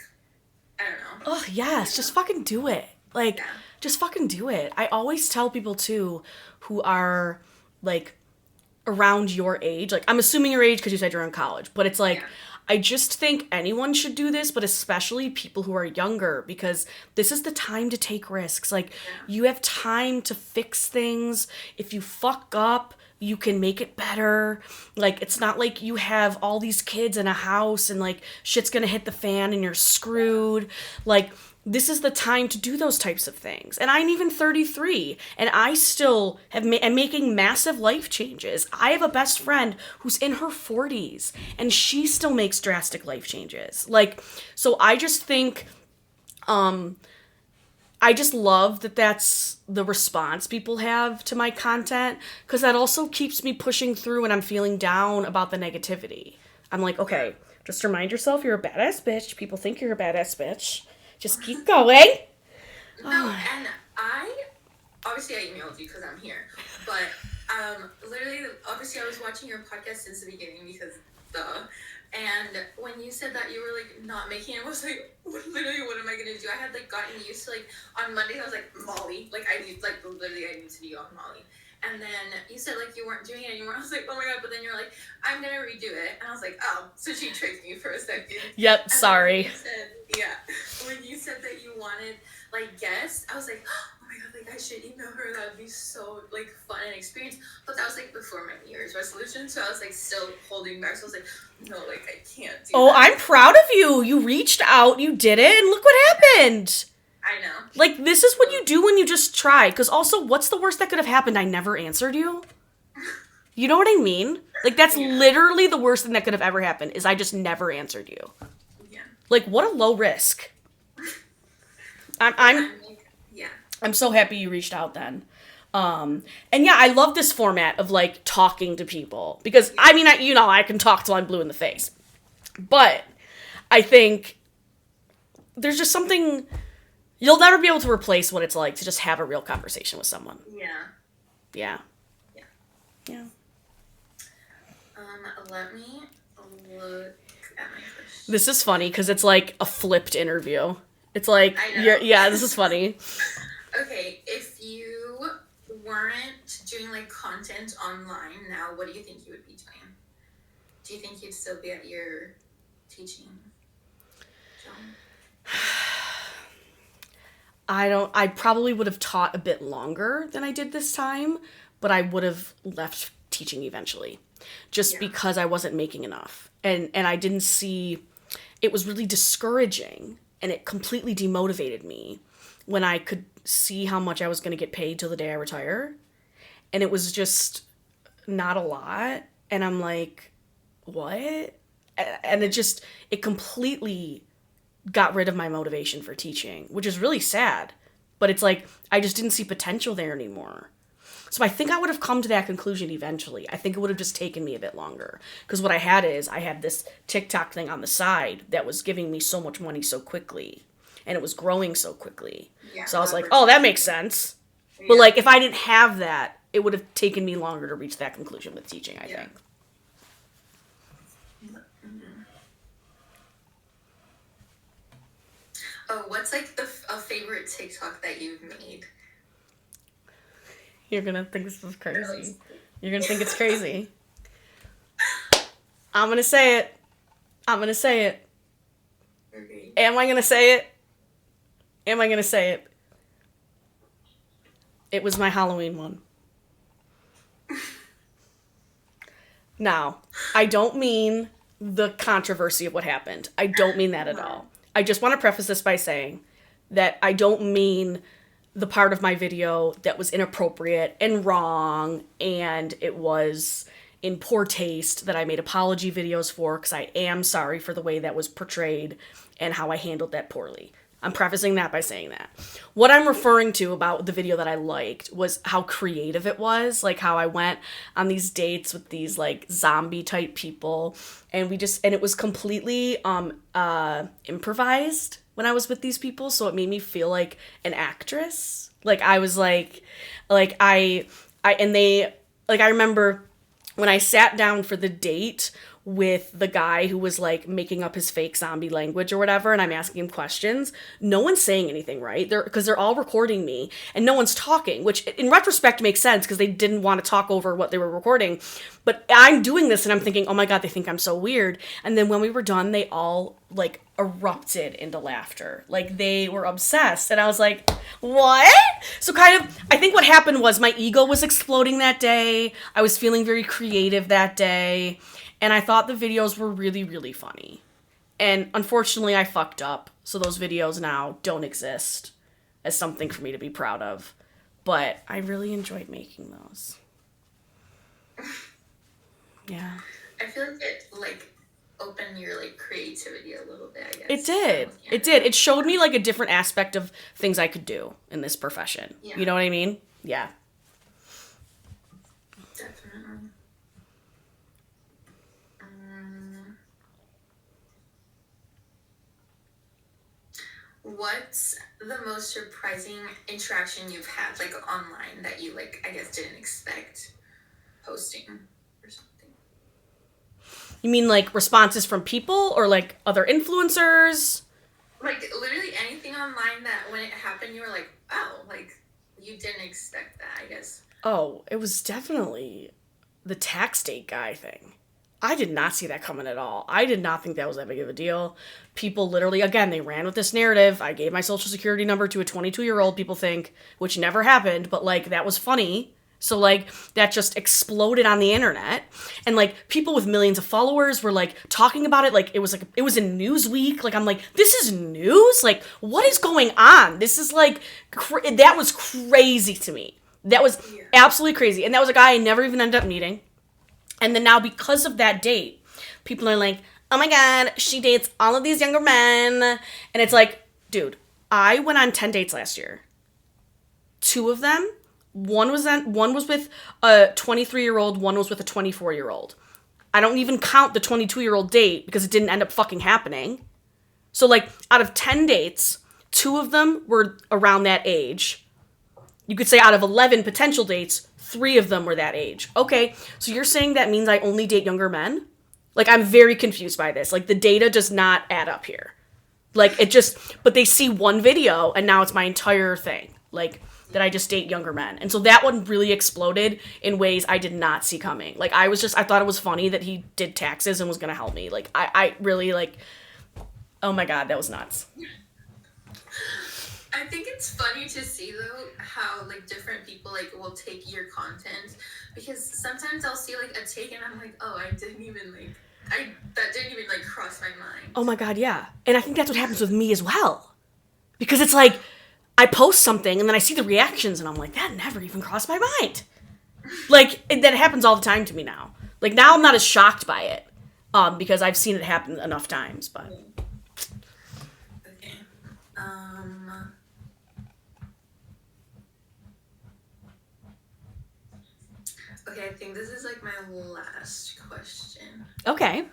Speaker 2: I don't know.
Speaker 1: Oh, yes. Just fucking do it. Like, just fucking do it. I always tell people, too, who are, like, around your age, like I'm assuming your age because you said you're in college, but it's like I just think anyone should do this, but especially people who are younger, because this is the time to take risks. Like you have time to fix things. If you fuck up, you can make it better. Like it's not like you have all these kids in a house and like shit's gonna hit the fan and you're screwed. Like this is the time to do those types of things. And I'm even 33, and I still am making massive life changes. I have a best friend who's in her 40s, and she still makes drastic life changes. Like, so I just think, I just love that that's the response people have to my content, because that also keeps me pushing through when I'm feeling down about the negativity. I'm like, okay, just remind yourself you're a badass bitch. People think you're a badass bitch. Just keep going.
Speaker 2: No, and obviously I emailed you because I'm here, but literally, obviously I was watching your podcast since the beginning because and when you said that you were like not making it, I was like, literally, what am I gonna do? I had like gotten used to like on Monday I was like Molly, like I need to be on Molly. And then you said, like, you weren't doing it anymore. I was like, oh, my God. But then you're like, I'm going to redo it. And I was like, oh, so she tricked me for a second.
Speaker 1: Yep,
Speaker 2: and
Speaker 1: sorry.
Speaker 2: When you said that you wanted, like, guests, I was like, oh, my God, like, I should email her. That would be so like fun and experience. But that was like before my New Year's resolution, so I was like still holding back. So I was like, no, like I can't do
Speaker 1: Oh,
Speaker 2: that.
Speaker 1: I'm proud of you. You reached out, you did it, and look what happened.
Speaker 2: I know.
Speaker 1: Like, this is what you do when you just try. Because also, what's the worst that could have happened? I never answered you. You know what I mean? Like, that's literally the worst thing that could have ever happened, is I just never answered you.
Speaker 2: Yeah.
Speaker 1: Like, what a low risk. I'm so happy you reached out then. And yeah, I love this format of like talking to people because I mean, I can talk till I'm blue in the face, but I think there's just something you'll never be able to replace what it's like to just have a real conversation with someone.
Speaker 2: Yeah.
Speaker 1: Yeah.
Speaker 2: Yeah.
Speaker 1: Yeah.
Speaker 2: Let me look at my question.
Speaker 1: This is funny because it's like a flipped interview. It's like, this is funny.
Speaker 2: Okay, if you weren't doing like content online now, what do you think you would be doing? Do you think you'd still be at your teaching job?
Speaker 1: I probably would have taught a bit longer than I did this time, but I would have left teaching eventually. Just because I wasn't making enough. And I didn't see, it was really discouraging and it completely demotivated me when I could see how much I was going to get paid till the day I retire. And it was just not a lot. And I'm like, what? And it completely got rid of my motivation for teaching, which is really sad. But it's like, I just didn't see potential there anymore. So I think I would have come to that conclusion eventually. I think it would have just taken me a bit longer. Because what I had this TikTok thing on the side that was giving me so much money so quickly. And it was growing so quickly. Yeah, so I was like, oh, that makes sense. Yeah. But like, if I didn't have that, it would have taken me longer to reach that conclusion with teaching, I think.
Speaker 2: Mm-hmm. Oh, what's like a favorite TikTok that you've made?
Speaker 1: You're gonna think this is crazy. You're gonna think it's crazy. I'm gonna say it.
Speaker 2: Okay.
Speaker 1: Am I gonna say it? It was my Halloween one. Now, I don't mean the controversy of what happened. I don't mean that at all. I just want to preface this by saying that I don't mean the part of my video that was inappropriate and wrong and it was in poor taste that I made apology videos for, because I am sorry for the way that was portrayed and how I handled that poorly. I'm prefacing that by saying that. What I'm referring to about the video that I liked was how creative it was, like how I went on these dates with these like zombie type people and it was completely improvised when I was with these people, so it made me feel like an actress. Like I was I remember when I sat down for the date with the guy who was like making up his fake zombie language or whatever, and I'm asking him questions, no one's saying anything, right? Because they're all recording me and no one's talking, which in retrospect makes sense because they didn't want to talk over what they were recording. But I'm doing this and I'm thinking, oh my God, they think I'm so weird. And then when we were done, they all like erupted into laughter. Like they were obsessed. And I was like, what? So kind of, I think what happened was my ego was exploding that day. I was feeling very creative that day. And I thought the videos were really, really funny. And unfortunately, I fucked up. So those videos now don't exist as something for me to be proud of. But I really enjoyed making those. Yeah.
Speaker 2: I feel like it opened your creativity a little bit, I guess.
Speaker 1: It did. It did. It showed me a different aspect of things I could do in this profession. Yeah. You know what I mean? Yeah.
Speaker 2: Definitely. What's the most surprising interaction you've had online that you I guess didn't expect posting or something?
Speaker 1: You mean responses from people or other influencers?
Speaker 2: Literally anything online that when it happened you were oh, you didn't expect that, I guess.
Speaker 1: Oh, it was definitely the tax date guy thing. I did not see that coming at all. I did not think that was that big of a deal. People literally, again, they ran with this narrative. I gave my social security number to a 22-year-old, people think, which never happened, but like that was funny. So like that just exploded on the internet. And like people with millions of followers were like talking about it like it was in Newsweek. Like I'm like, this is news? Like what is going on? This is like that was crazy to me. That was absolutely crazy. And that was a guy I never even ended up meeting. And then now because of that date, people are like, oh my God, she dates all of these younger men. And it's like, dude, I went on 10 dates last year. 2 of them, one was with a 23-year-old, one was with a 24-year-old. I don't even count the 22-year-old date because it didn't end up fucking happening. So like out of 10 dates, 2 of them were around that age. You could say out of 11 potential dates, 3 of them were that age. Okay, so you're saying that means I only date younger men? Like, I'm very confused by this. Like, the data does not add up here. Like, but they see one video, and now it's my entire thing. Like, that I just date younger men. And so that one really exploded in ways I did not see coming. Like, I thought it was funny that he did taxes and was gonna help me. Like, I really, like, oh my God, that was nuts.
Speaker 2: I think it's funny to see though how like different people like will take your content, because sometimes I'll see like a take and I'm like, oh, that didn't even like cross my mind.
Speaker 1: Oh my God, yeah. And I think that's what happens with me as well. Because it's like I post something and then I see the reactions and I'm like, that never even crossed my mind. Like that happens all the time to me now. Like now I'm not as shocked by it because I've seen it happen enough times, but
Speaker 2: okay. Okay, I think this is like my last question.
Speaker 1: okay.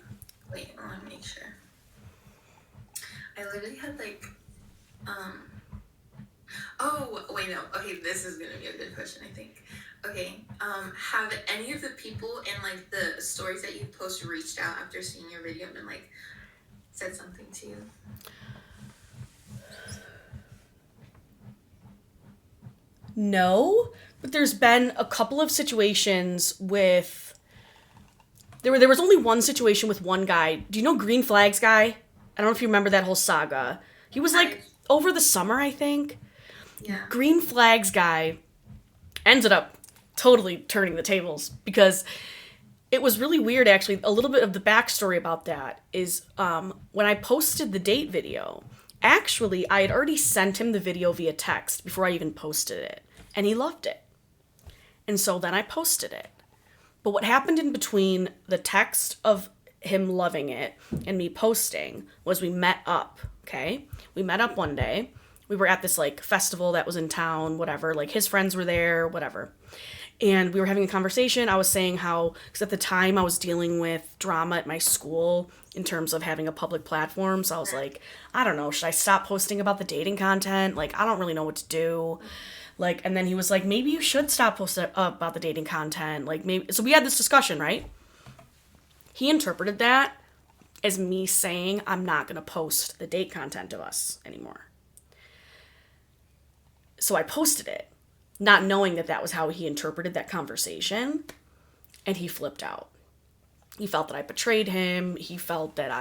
Speaker 2: Wait, I want to make sure. I literally had like, oh, wait, no. Okay, this is going to be a good question, I think. Okay, have any of the people in like the stories that you post reached out after seeing your video and like said something to you?
Speaker 1: No, but there's been a couple of situations with there was only one situation with one guy. Do you know Green Flags guy? I don't know if you remember that whole saga. He was like over the summer, I think.
Speaker 2: Yeah.
Speaker 1: Green Flags guy ended up totally turning the tables because it was really weird actually. A little bit of the backstory about that is when I posted the date video, actually I had already sent him the video via text before I even posted it. And he loved it. And so then I posted it. But what happened in between the text of him loving it and me posting was we met up, okay? We met up one day. We were at this, like, festival that was in town, whatever. Like, his friends were there, whatever. And we were having a conversation. I was saying how, because at the time I was dealing with drama at my school in terms of having a public platform. So I was like, I don't know, should I stop posting about the dating content? Like, I don't really know what to do. Like, and then he was like, maybe you should stop posting about the dating content. Like, maybe. So we had this discussion, right? He interpreted that as me saying I'm not going to post the date content of us anymore. So I posted it, not knowing that that was how he interpreted that conversation. And he flipped out. He felt that I betrayed him. He felt that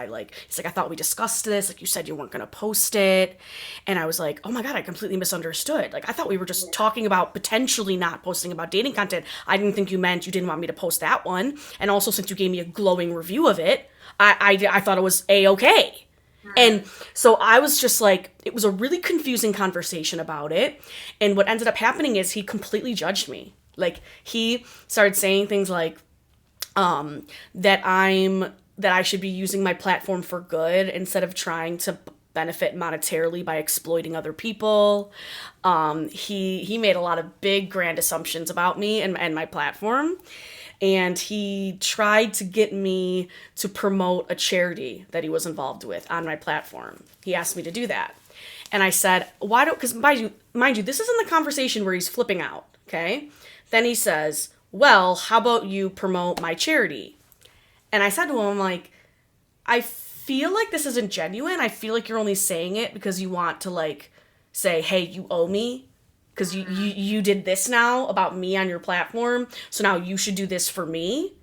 Speaker 1: he's like, I thought we discussed this. Like, you said you weren't going to post it. And I was like, oh my God, I completely misunderstood. Like, I thought we were just talking about potentially not posting about dating content. I didn't think you meant you didn't want me to post that one. And also, since you gave me a glowing review of it, I thought it was A-okay. And so I was just like, it was a really confusing conversation about it. And what ended up happening is he completely judged me. Like, he started saying things like, that I should be using my platform for good instead of trying to benefit monetarily by exploiting other people. He made a lot of big, grand assumptions about me and my platform. And he tried to get me to promote a charity that he was involved with on my platform. He asked me to do that. And I said, because mind you, this isn't the conversation where he's flipping out, okay? Then he says, well, how about you promote my charity? And I said to him, like, I feel like this isn't genuine. I feel like you're only saying it because you want to, like, say, hey, you owe me because you did this now about me on your platform, so now you should do this for me.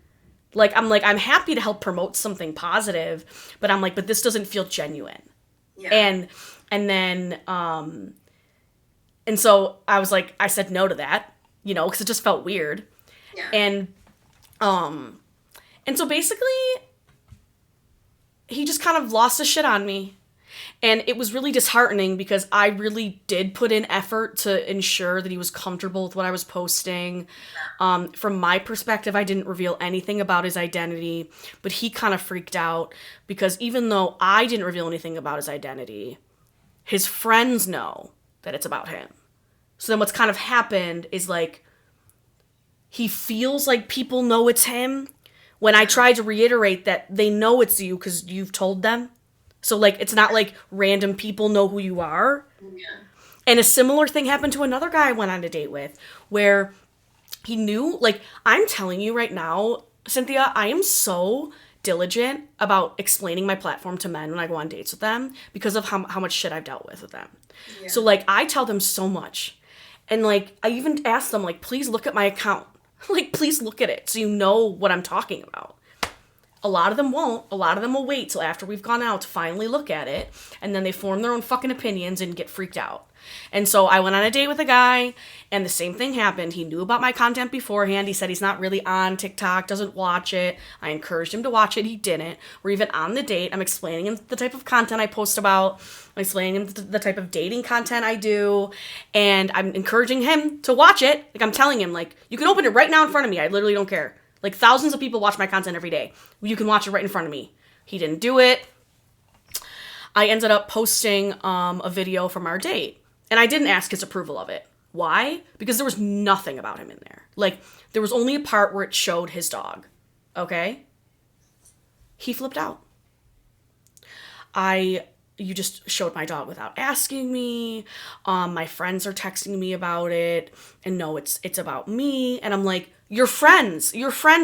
Speaker 1: Like, I'm happy to help promote something positive, but I'm like, but this doesn't feel genuine.
Speaker 2: Yeah.
Speaker 1: And then, and so I was like, I said no to that, because it just felt weird.
Speaker 2: Yeah.
Speaker 1: And so basically, he just kind of lost his shit on me. And it was really disheartening because I really did put in effort to ensure that he was comfortable with what I was posting. From my perspective, I didn't reveal anything about his identity, but he kind of freaked out because even though I didn't reveal anything about his identity, his friends know that it's about him. So then what's kind of happened is like, he feels like people know it's him when I try to reiterate that they know it's you because you've told them. So, like, it's not like random people know who you are.
Speaker 2: Yeah.
Speaker 1: And a similar thing happened to another guy I went on a date with, where he knew, like, I'm telling you right now, Cynthia, I am so diligent about explaining my platform to men when I go on dates with them because of how much shit I've dealt with them.
Speaker 2: Yeah.
Speaker 1: So, like, I tell them so much. And, like, I even ask them, like, please look at my account. Like, please look at it so you know what I'm talking about. A lot of them won't. A lot of them will wait till after we've gone out to finally look at it. And then they form their own fucking opinions and get freaked out. And so I went on a date with a guy, and the same thing happened. He knew about my content beforehand. He said he's not really on TikTok, doesn't watch it. I encouraged him to watch it. He didn't. We're even on the date. I'm explaining him the type of content I post about. I'm explaining him the type of dating content I do. And I'm encouraging him to watch it. Like, I'm telling him, like, you can open it right now in front of me. I literally don't care. Like, thousands of people watch my content every day. You can watch it right in front of me. He didn't do it. I ended up posting a video from our date. And I didn't ask his approval of it. Why? Because there was nothing about him in there. Like, there was only a part where it showed his dog. Okay? He flipped out. You just showed my dog without asking me. My friends are texting me about it. And no, it's about me. And I'm like, your friends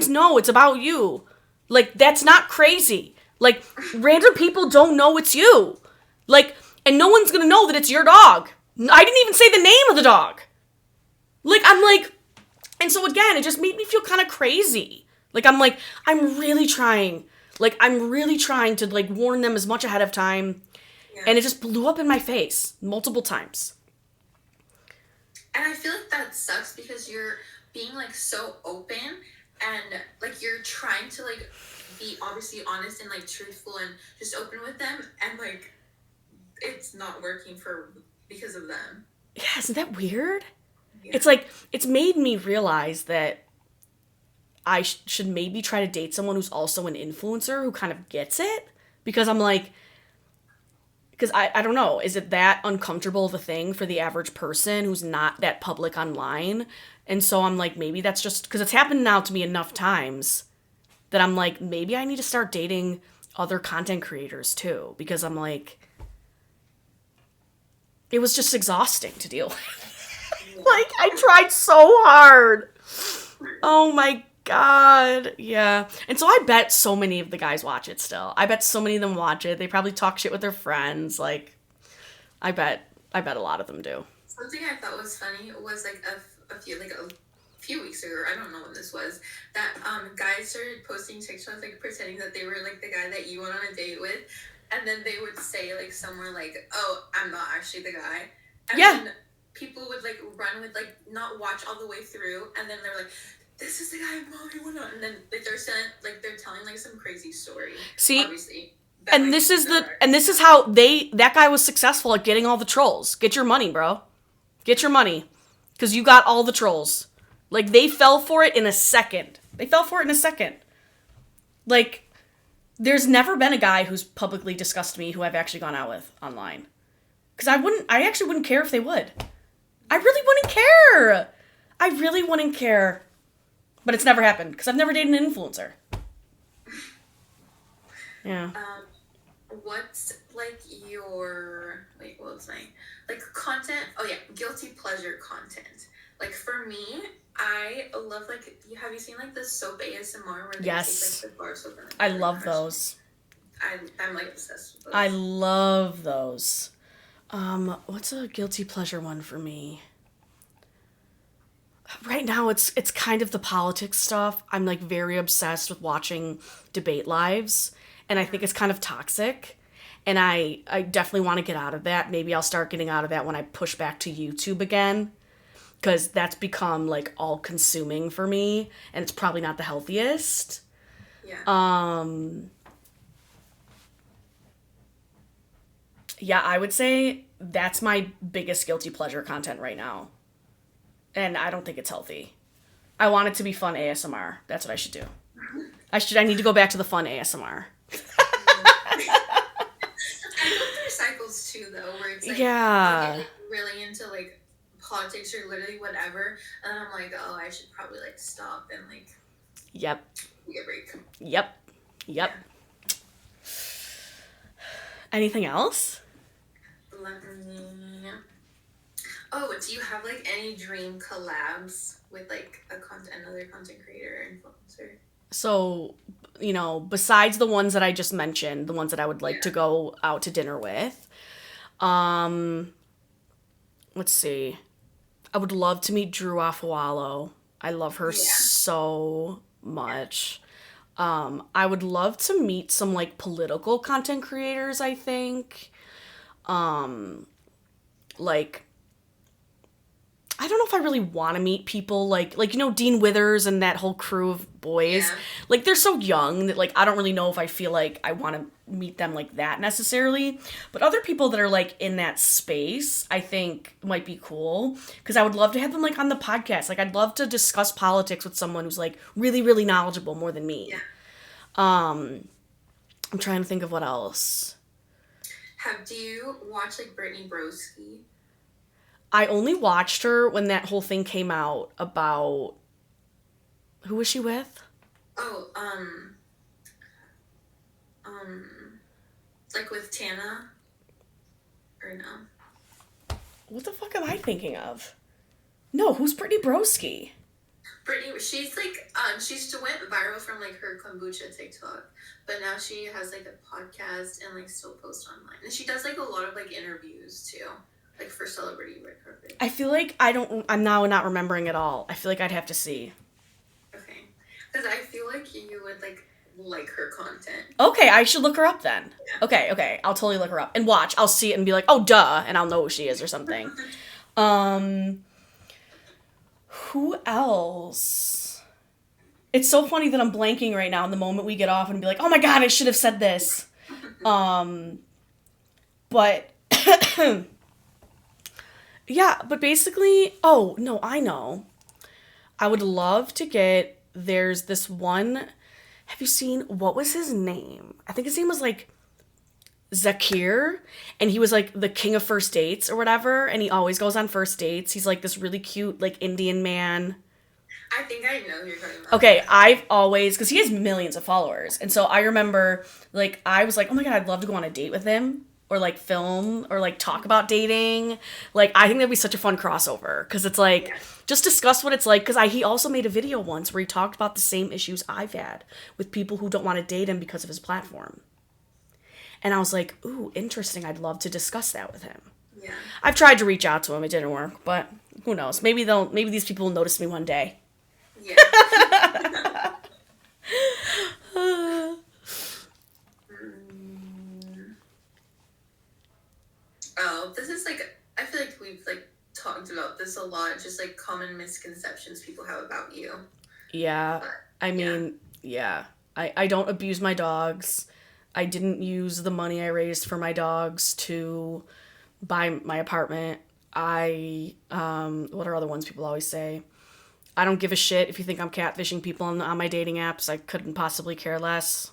Speaker 1: know it's about you. Like, that's not crazy. Like, random people don't know it's you. Like, and no one's gonna know that it's your dog. I didn't even say the name of the dog. Like, I'm like, and so again, it just made me feel kind of crazy. Like, I'm like, I'm really trying to, like, warn them as much ahead of time. Yeah. And it just blew up in my face multiple times.
Speaker 2: And I feel like that sucks because you're being, like, so open and, like, you're trying to, like, be obviously honest and, like, truthful and just open with them. And, like, it's not working because of them.
Speaker 1: Yeah, isn't that weird? Yeah. It's like, it's made me realize that I should maybe try to date someone who's also an influencer who kind of gets it. Because I'm like, because I don't know, is it that uncomfortable of a thing for the average person who's not that public online? And so I'm like, maybe that's just, because it's happened now to me enough times that I'm like, maybe I need to start dating other content creators too. Because I'm like, it was just exhausting to deal with. Like, I tried so hard. Oh my God. Yeah. And so I bet so many of the guys watch it still. I bet so many of them watch it. They probably talk shit with their friends. Like, I bet a lot of them do.
Speaker 2: Something I thought was funny was, like, a few weeks ago, I don't know when this was, that guys started posting TikToks, like, pretending that they were, like, the guy that you went on a date with. And then they would say, like, somewhere, like, oh, I'm not actually the guy. And
Speaker 1: yeah.
Speaker 2: then people would, like, run with, like, not watch all the way through. And then they're like, this is the guy mommy went on. And then, like, they're telling, like, some crazy story.
Speaker 1: See,
Speaker 2: obviously.
Speaker 1: And this is how that guy was successful at getting all the trolls. Get your money, bro. Get your money. Because you got all the trolls. Like, they fell for it in a second. Like, there's never been a guy who's publicly discussed me who I've actually gone out with online. Because I actually wouldn't care if they would. I really wouldn't care. But it's never happened, because I've never dated an influencer. Yeah.
Speaker 2: What's, like, your, like, what was I, like, content, oh yeah, guilty pleasure content. Like, for me, I love, like, have you seen, like, the soap ASMR where they
Speaker 1: yes.
Speaker 2: take, like, the bar soap and, like,
Speaker 1: I love those.
Speaker 2: I'm, like, obsessed with those.
Speaker 1: I love those. What's a guilty pleasure one for me? Right now it's kind of the politics stuff. I'm like very obsessed with watching debate lives, and I think it's kind of toxic. And I definitely want to get out of that. Maybe I'll start getting out of that when I push back to YouTube again, because that's become like all consuming for me, and it's probably not the healthiest.
Speaker 2: Yeah.
Speaker 1: Yeah, I would say that's my biggest guilty pleasure content right now. And I don't think it's healthy. I want it to be fun ASMR. That's what I should do. I need to go back to the fun ASMR.
Speaker 2: I go through cycles too, though, where it's like,
Speaker 1: Yeah.
Speaker 2: I get really into like politics or literally whatever, and then I'm like, oh, I should probably like stop and like
Speaker 1: Yep.
Speaker 2: take a break.
Speaker 1: Yep. Yep.
Speaker 2: Yeah.
Speaker 1: Anything else?
Speaker 2: Let me. Oh, do you have like any dream collabs with like another content creator or influencer?
Speaker 1: So, besides the ones that I just mentioned, the ones that I would like to go out to dinner with, let's see. I would love to meet Drew Afawalo. I love her so much. I would love to meet some like political content creators, I think. Like I don't know if I really want to meet people like Dean Withers and that whole crew of boys.
Speaker 2: Yeah.
Speaker 1: Like they're so young that like I don't really know if I feel like I want to meet them like that necessarily. But other people that are like in that space, I think might be cool because I would love to have them like on the podcast. Like I'd love to discuss politics with someone who's like really really knowledgeable more than me.
Speaker 2: Yeah.
Speaker 1: I'm trying to think of what else.
Speaker 2: Do you watch like Brittany Broski?
Speaker 1: I only watched her when that whole thing came out about who was she with?
Speaker 2: Oh, like with Tana, or no?
Speaker 1: What the fuck am I thinking of? No, who's Brittany Broski?
Speaker 2: Brittany, she's like, she went viral from like her kombucha TikTok, but now she has like a podcast and like still posts online, and she does like a lot of like interviews too. Like for celebrity red carpet.
Speaker 1: I feel like I'm now not remembering at all. I feel like I'd have to see.
Speaker 2: Okay. Because I feel like you would like her content.
Speaker 1: Okay, I should look her up then.
Speaker 2: Yeah.
Speaker 1: Okay. I'll totally look her up and watch. I'll see it and be like, oh duh, and I'll know who she is or something. Who else? It's so funny that I'm blanking right now in the moment we get off and be like, oh my god, I should have said this. But yeah, but basically, oh, no, I know. I would love to there's this one, have you seen, what was his name? I think his name was like Zakir, and he was like the king of first dates or whatever, and he always goes on first dates. He's like this really cute, like Indian man.
Speaker 2: I think I know who you're talking about.
Speaker 1: Okay, I've always, because he has millions of followers, and so I remember, like, I was like, oh my god, I'd love to go on a date with him. Or like film or like talk about dating. Like I think that'd be such a fun crossover because it's like just discuss what it's like because he also made a video once where he talked about the same issues I've had with people who don't want to date him because of his platform. And I was like, ooh, interesting. I'd love to discuss that with him.
Speaker 2: Yeah.
Speaker 1: I've tried to reach out to him. It didn't work, but who knows? Maybe these people will notice me one day.
Speaker 2: Yeah. Oh, this is like, I feel like we've like talked about this a lot, just like common misconceptions people have about you.
Speaker 1: Yeah.
Speaker 2: But,
Speaker 1: I mean, yeah. I don't abuse my dogs. I didn't use the money I raised for my dogs to buy my apartment. What are other ones people always say? I don't give a shit if you think I'm catfishing people on my dating apps. I couldn't possibly care less.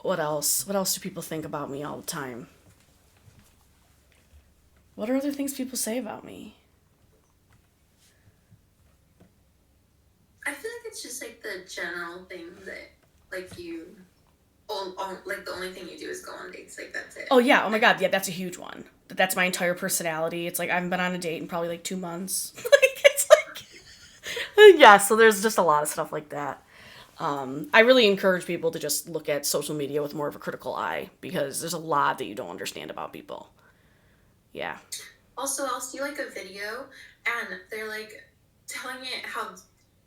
Speaker 1: What else? What else do people think about me all the time? What are other things people say about me?
Speaker 2: I feel like it's just like the general thing that like you, like the only thing you do is go on dates. Like that's it.
Speaker 1: Oh yeah. Oh my god. Yeah, that's a huge one. That's my entire personality. It's like I haven't been on a date in probably like 2 months. Like it's like yeah. So there's just a lot of stuff like that. I really encourage people to just look at social media with more of a critical eye because there's a lot that you don't understand about people. Yeah.
Speaker 2: Also, I'll see like a video and they're like telling it how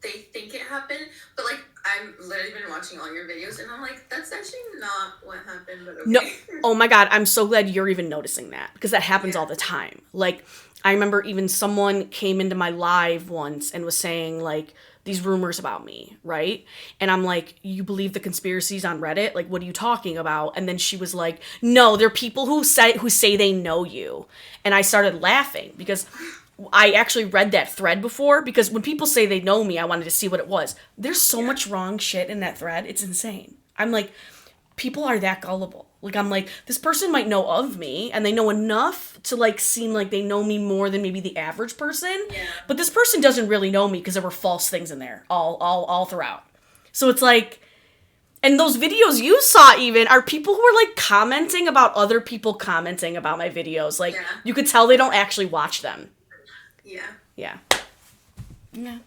Speaker 2: they think it happened, but like I've literally been watching all your videos and I'm like, that's actually not what happened, but
Speaker 1: No.
Speaker 2: okay.
Speaker 1: Oh my God, I'm so glad you're even noticing that because that happens
Speaker 2: Yeah.
Speaker 1: all the time. Like, I remember even someone came into my live once and was saying, like, these rumors about me, right? And I'm like, you believe the conspiracies on Reddit? Like, what are you talking about? And then she was like, no, they're people who say they know you. And I started laughing because I actually read that thread before because when people say they know me, I wanted to see what it was. There's so
Speaker 2: Yeah.
Speaker 1: much wrong shit in that thread. It's insane. I'm like, people are that gullible. Like, I'm like, this person might know of me and they know enough to like seem like they know me more than maybe the average person.
Speaker 2: Yeah.
Speaker 1: But this person doesn't really know me because there were false things in there all throughout. So it's like, and those videos you saw even are people who are like commenting about other people commenting about my videos. Like,
Speaker 2: Yeah.
Speaker 1: you could tell they don't actually watch them.
Speaker 2: Yeah.
Speaker 1: Yeah. Yeah.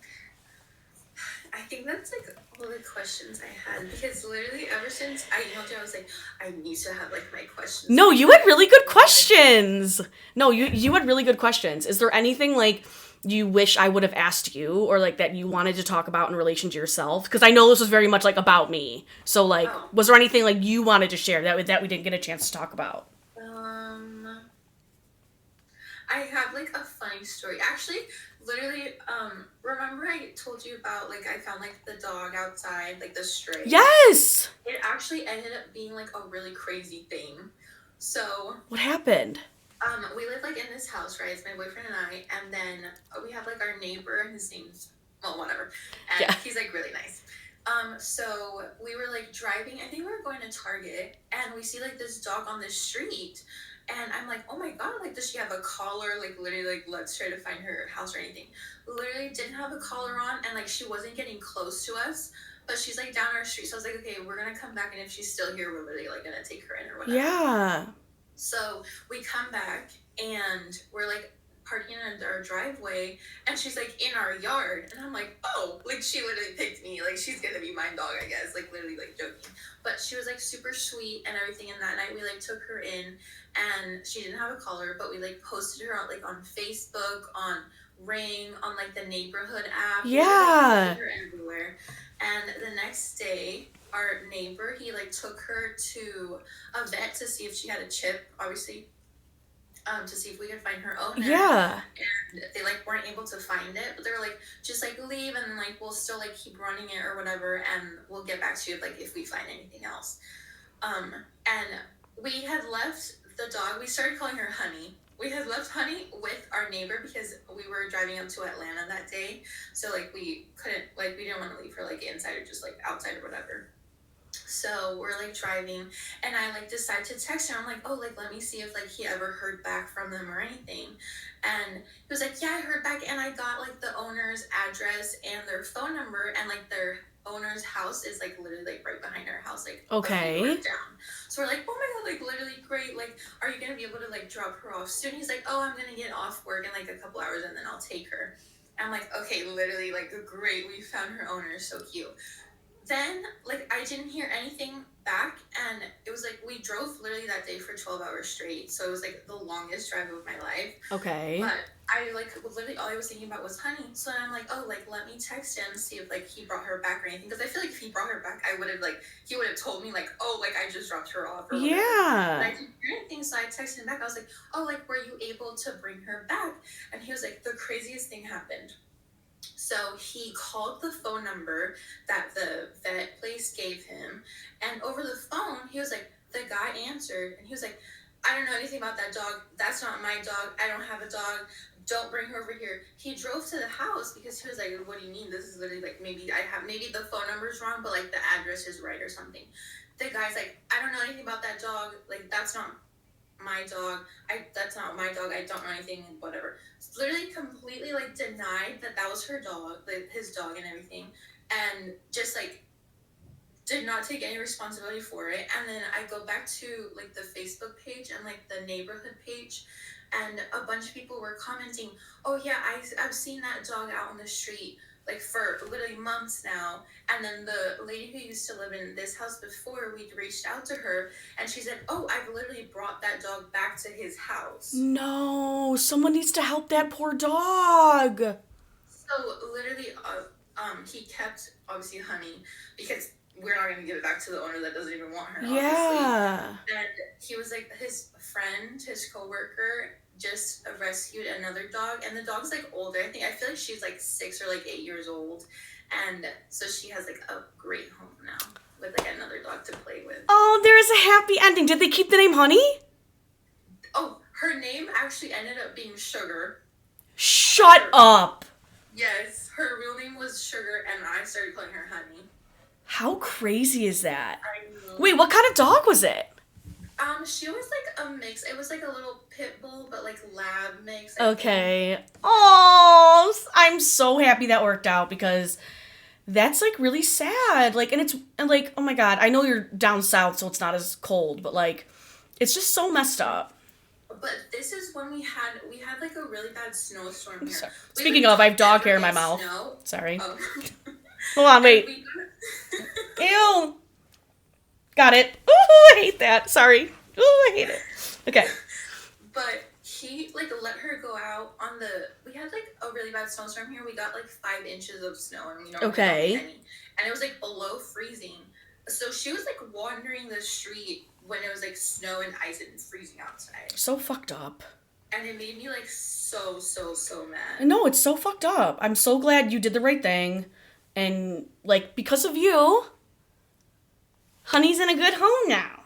Speaker 2: I think that's like all the questions I had because literally ever since I emailed you, I was like, I need to have like my questions.
Speaker 1: No, you had really good questions. No, you had really good questions. Is there anything like you wish I would have asked you or like that you wanted to talk about in relation to yourself? Because I know this was very much like about me. So like,
Speaker 2: Oh.
Speaker 1: was there anything like you wanted to share that we didn't get a chance to talk about?
Speaker 2: I have like a funny story. Actually, literally, remember I told you about like I found like the dog outside, like the stray.
Speaker 1: Yes.
Speaker 2: It actually ended up being like a really crazy thing. So,
Speaker 1: What happened?
Speaker 2: we live like in this house, right? It's my boyfriend and I, and then we have like our neighbor, and his name's well, whatever, and
Speaker 1: Yeah.
Speaker 2: he's like really nice. So we were like driving. I think we were going to Target, and we see like this dog on the street, and I'm like, oh my god, like does she have a collar? Like literally, like let's try to find her house or anything. Literally didn't have a collar on, and like she wasn't getting close to us. But she's like down our street, so I was like, okay, we're gonna come back, and if she's still here, we're literally like gonna take her in or whatever.
Speaker 1: Yeah.
Speaker 2: So we come back and we're like parking in our driveway and she's like in our yard and I'm like, oh, like she literally picked me, like she's gonna be my dog, I guess, like literally like joking. But she was like super sweet and everything, and that night we like took her in and she didn't have a collar, but we like posted her out like on Facebook, on Ring, on like the neighborhood app. We, like,
Speaker 1: Yeah.
Speaker 2: posted her everywhere. And the next day our neighbor, he like took her to a vet to see if she had a chip, obviously, to see if we could find her owner.
Speaker 1: Yeah.
Speaker 2: And they like weren't able to find it, but they were like, just like leave and like we'll still like keep running it or whatever, and we'll get back to you like if we find anything else. And we had left the dog. We started calling her Honey. We had left Honey with our neighbor because we were driving up to Atlanta that day, so like we couldn't, like we didn't want to leave her like inside or just like outside or whatever. So we're like driving and I like decide to text her. I'm like, oh, like let me see if like he ever heard back from them or anything. And he was like, yeah, I heard back and I got like the owner's address and their phone number, and like their owner's house is like literally like right behind our house, like
Speaker 1: Okay.
Speaker 2: a few doors down. So we're like, oh my god, like literally great, like are you gonna be able to like drop her off soon? He's like, oh, I'm gonna get off work in like a couple hours and then I'll take her. I'm like, okay, literally like great, we found her owner, so cute. Then like I didn't hear anything back, and it was like we drove literally that day for 12 hours straight, so it was like the longest drive of my life.
Speaker 1: Okay.
Speaker 2: But I like literally all I was thinking about was Honey. So I'm like, oh, like let me text him, see if like he brought her back or anything, because I feel like if he brought her back I would have like, he would have told me like, oh, like I just dropped her off or whatever. But I
Speaker 1: Yeah.
Speaker 2: didn't hear anything, so I texted him back. I was like, oh, like were you able to bring her back? And he was like, the craziest thing happened. So he called the phone number that the vet place gave him, and over the phone, he was like, the guy answered, and he was like, I don't know anything about that dog. That's not my dog. I don't have a dog. Don't bring her over here. He drove to the house because he was like, what do you mean? This is literally like, maybe the phone number's wrong, but like the address is right or something. The guy's like, I don't know anything about that dog. Like, that's not my dog. That's not my dog. I don't know anything, whatever. Literally completely like denied that that was her dog, like his dog and everything, and just like did not take any responsibility for it. And then I go back to like the Facebook page and like the neighborhood page, and a bunch of people were commenting, oh yeah, I've seen that dog out on the street like for literally months now. And then the lady who used to live in this house before, we'd reached out to her, and she said, "Oh, I've literally brought that dog back to his house."
Speaker 1: No, someone needs to help that poor dog.
Speaker 2: So literally, he kept obviously Honey because we're not gonna give it back to the owner that doesn't even want her, obviously.
Speaker 1: Yeah.
Speaker 2: And he was like, his friend, his coworker, just rescued another dog, and the dog's like older. I feel like she's like 6 or like 8 years old, and so she has like a great home now with like another dog to play with.
Speaker 1: Oh, there is a happy ending. Did they keep the name Honey?
Speaker 2: Oh, her name actually ended up being Sugar.
Speaker 1: Shut up.
Speaker 2: Yes, her real name was Sugar, and I started calling her Honey.
Speaker 1: How crazy is that?
Speaker 2: I know.
Speaker 1: Wait, what kind of dog was it?
Speaker 2: She was like a mix. It was like a little pit bull, but like lab mix.
Speaker 1: Okay. Oh, I'm so happy that worked out because that's like really sad. Like, and like, oh my God, I know you're down south, so it's not as cold, but like, it's just so messed up.
Speaker 2: But this is when we had like a really bad snowstorm here.
Speaker 1: Sorry. Speaking of, I have dog hair in my mouth.
Speaker 2: Snow.
Speaker 1: Sorry.
Speaker 2: Oh.
Speaker 1: Hold on, wait. Ew. Got it. Ooh, I hate that. Sorry. Ooh, I hate it. Okay.
Speaker 2: But he like let her go out on we had like a really bad snowstorm here. We got like 5 inches of snow, and we don't
Speaker 1: Okay.
Speaker 2: have any. And it was like below freezing. So she was like wandering the street when it was like snow and ice and freezing outside.
Speaker 1: So fucked up.
Speaker 2: And it made me like so mad.
Speaker 1: No, it's so fucked up. I'm so glad you did the right thing. And like, because of you, Honey's in a good home now.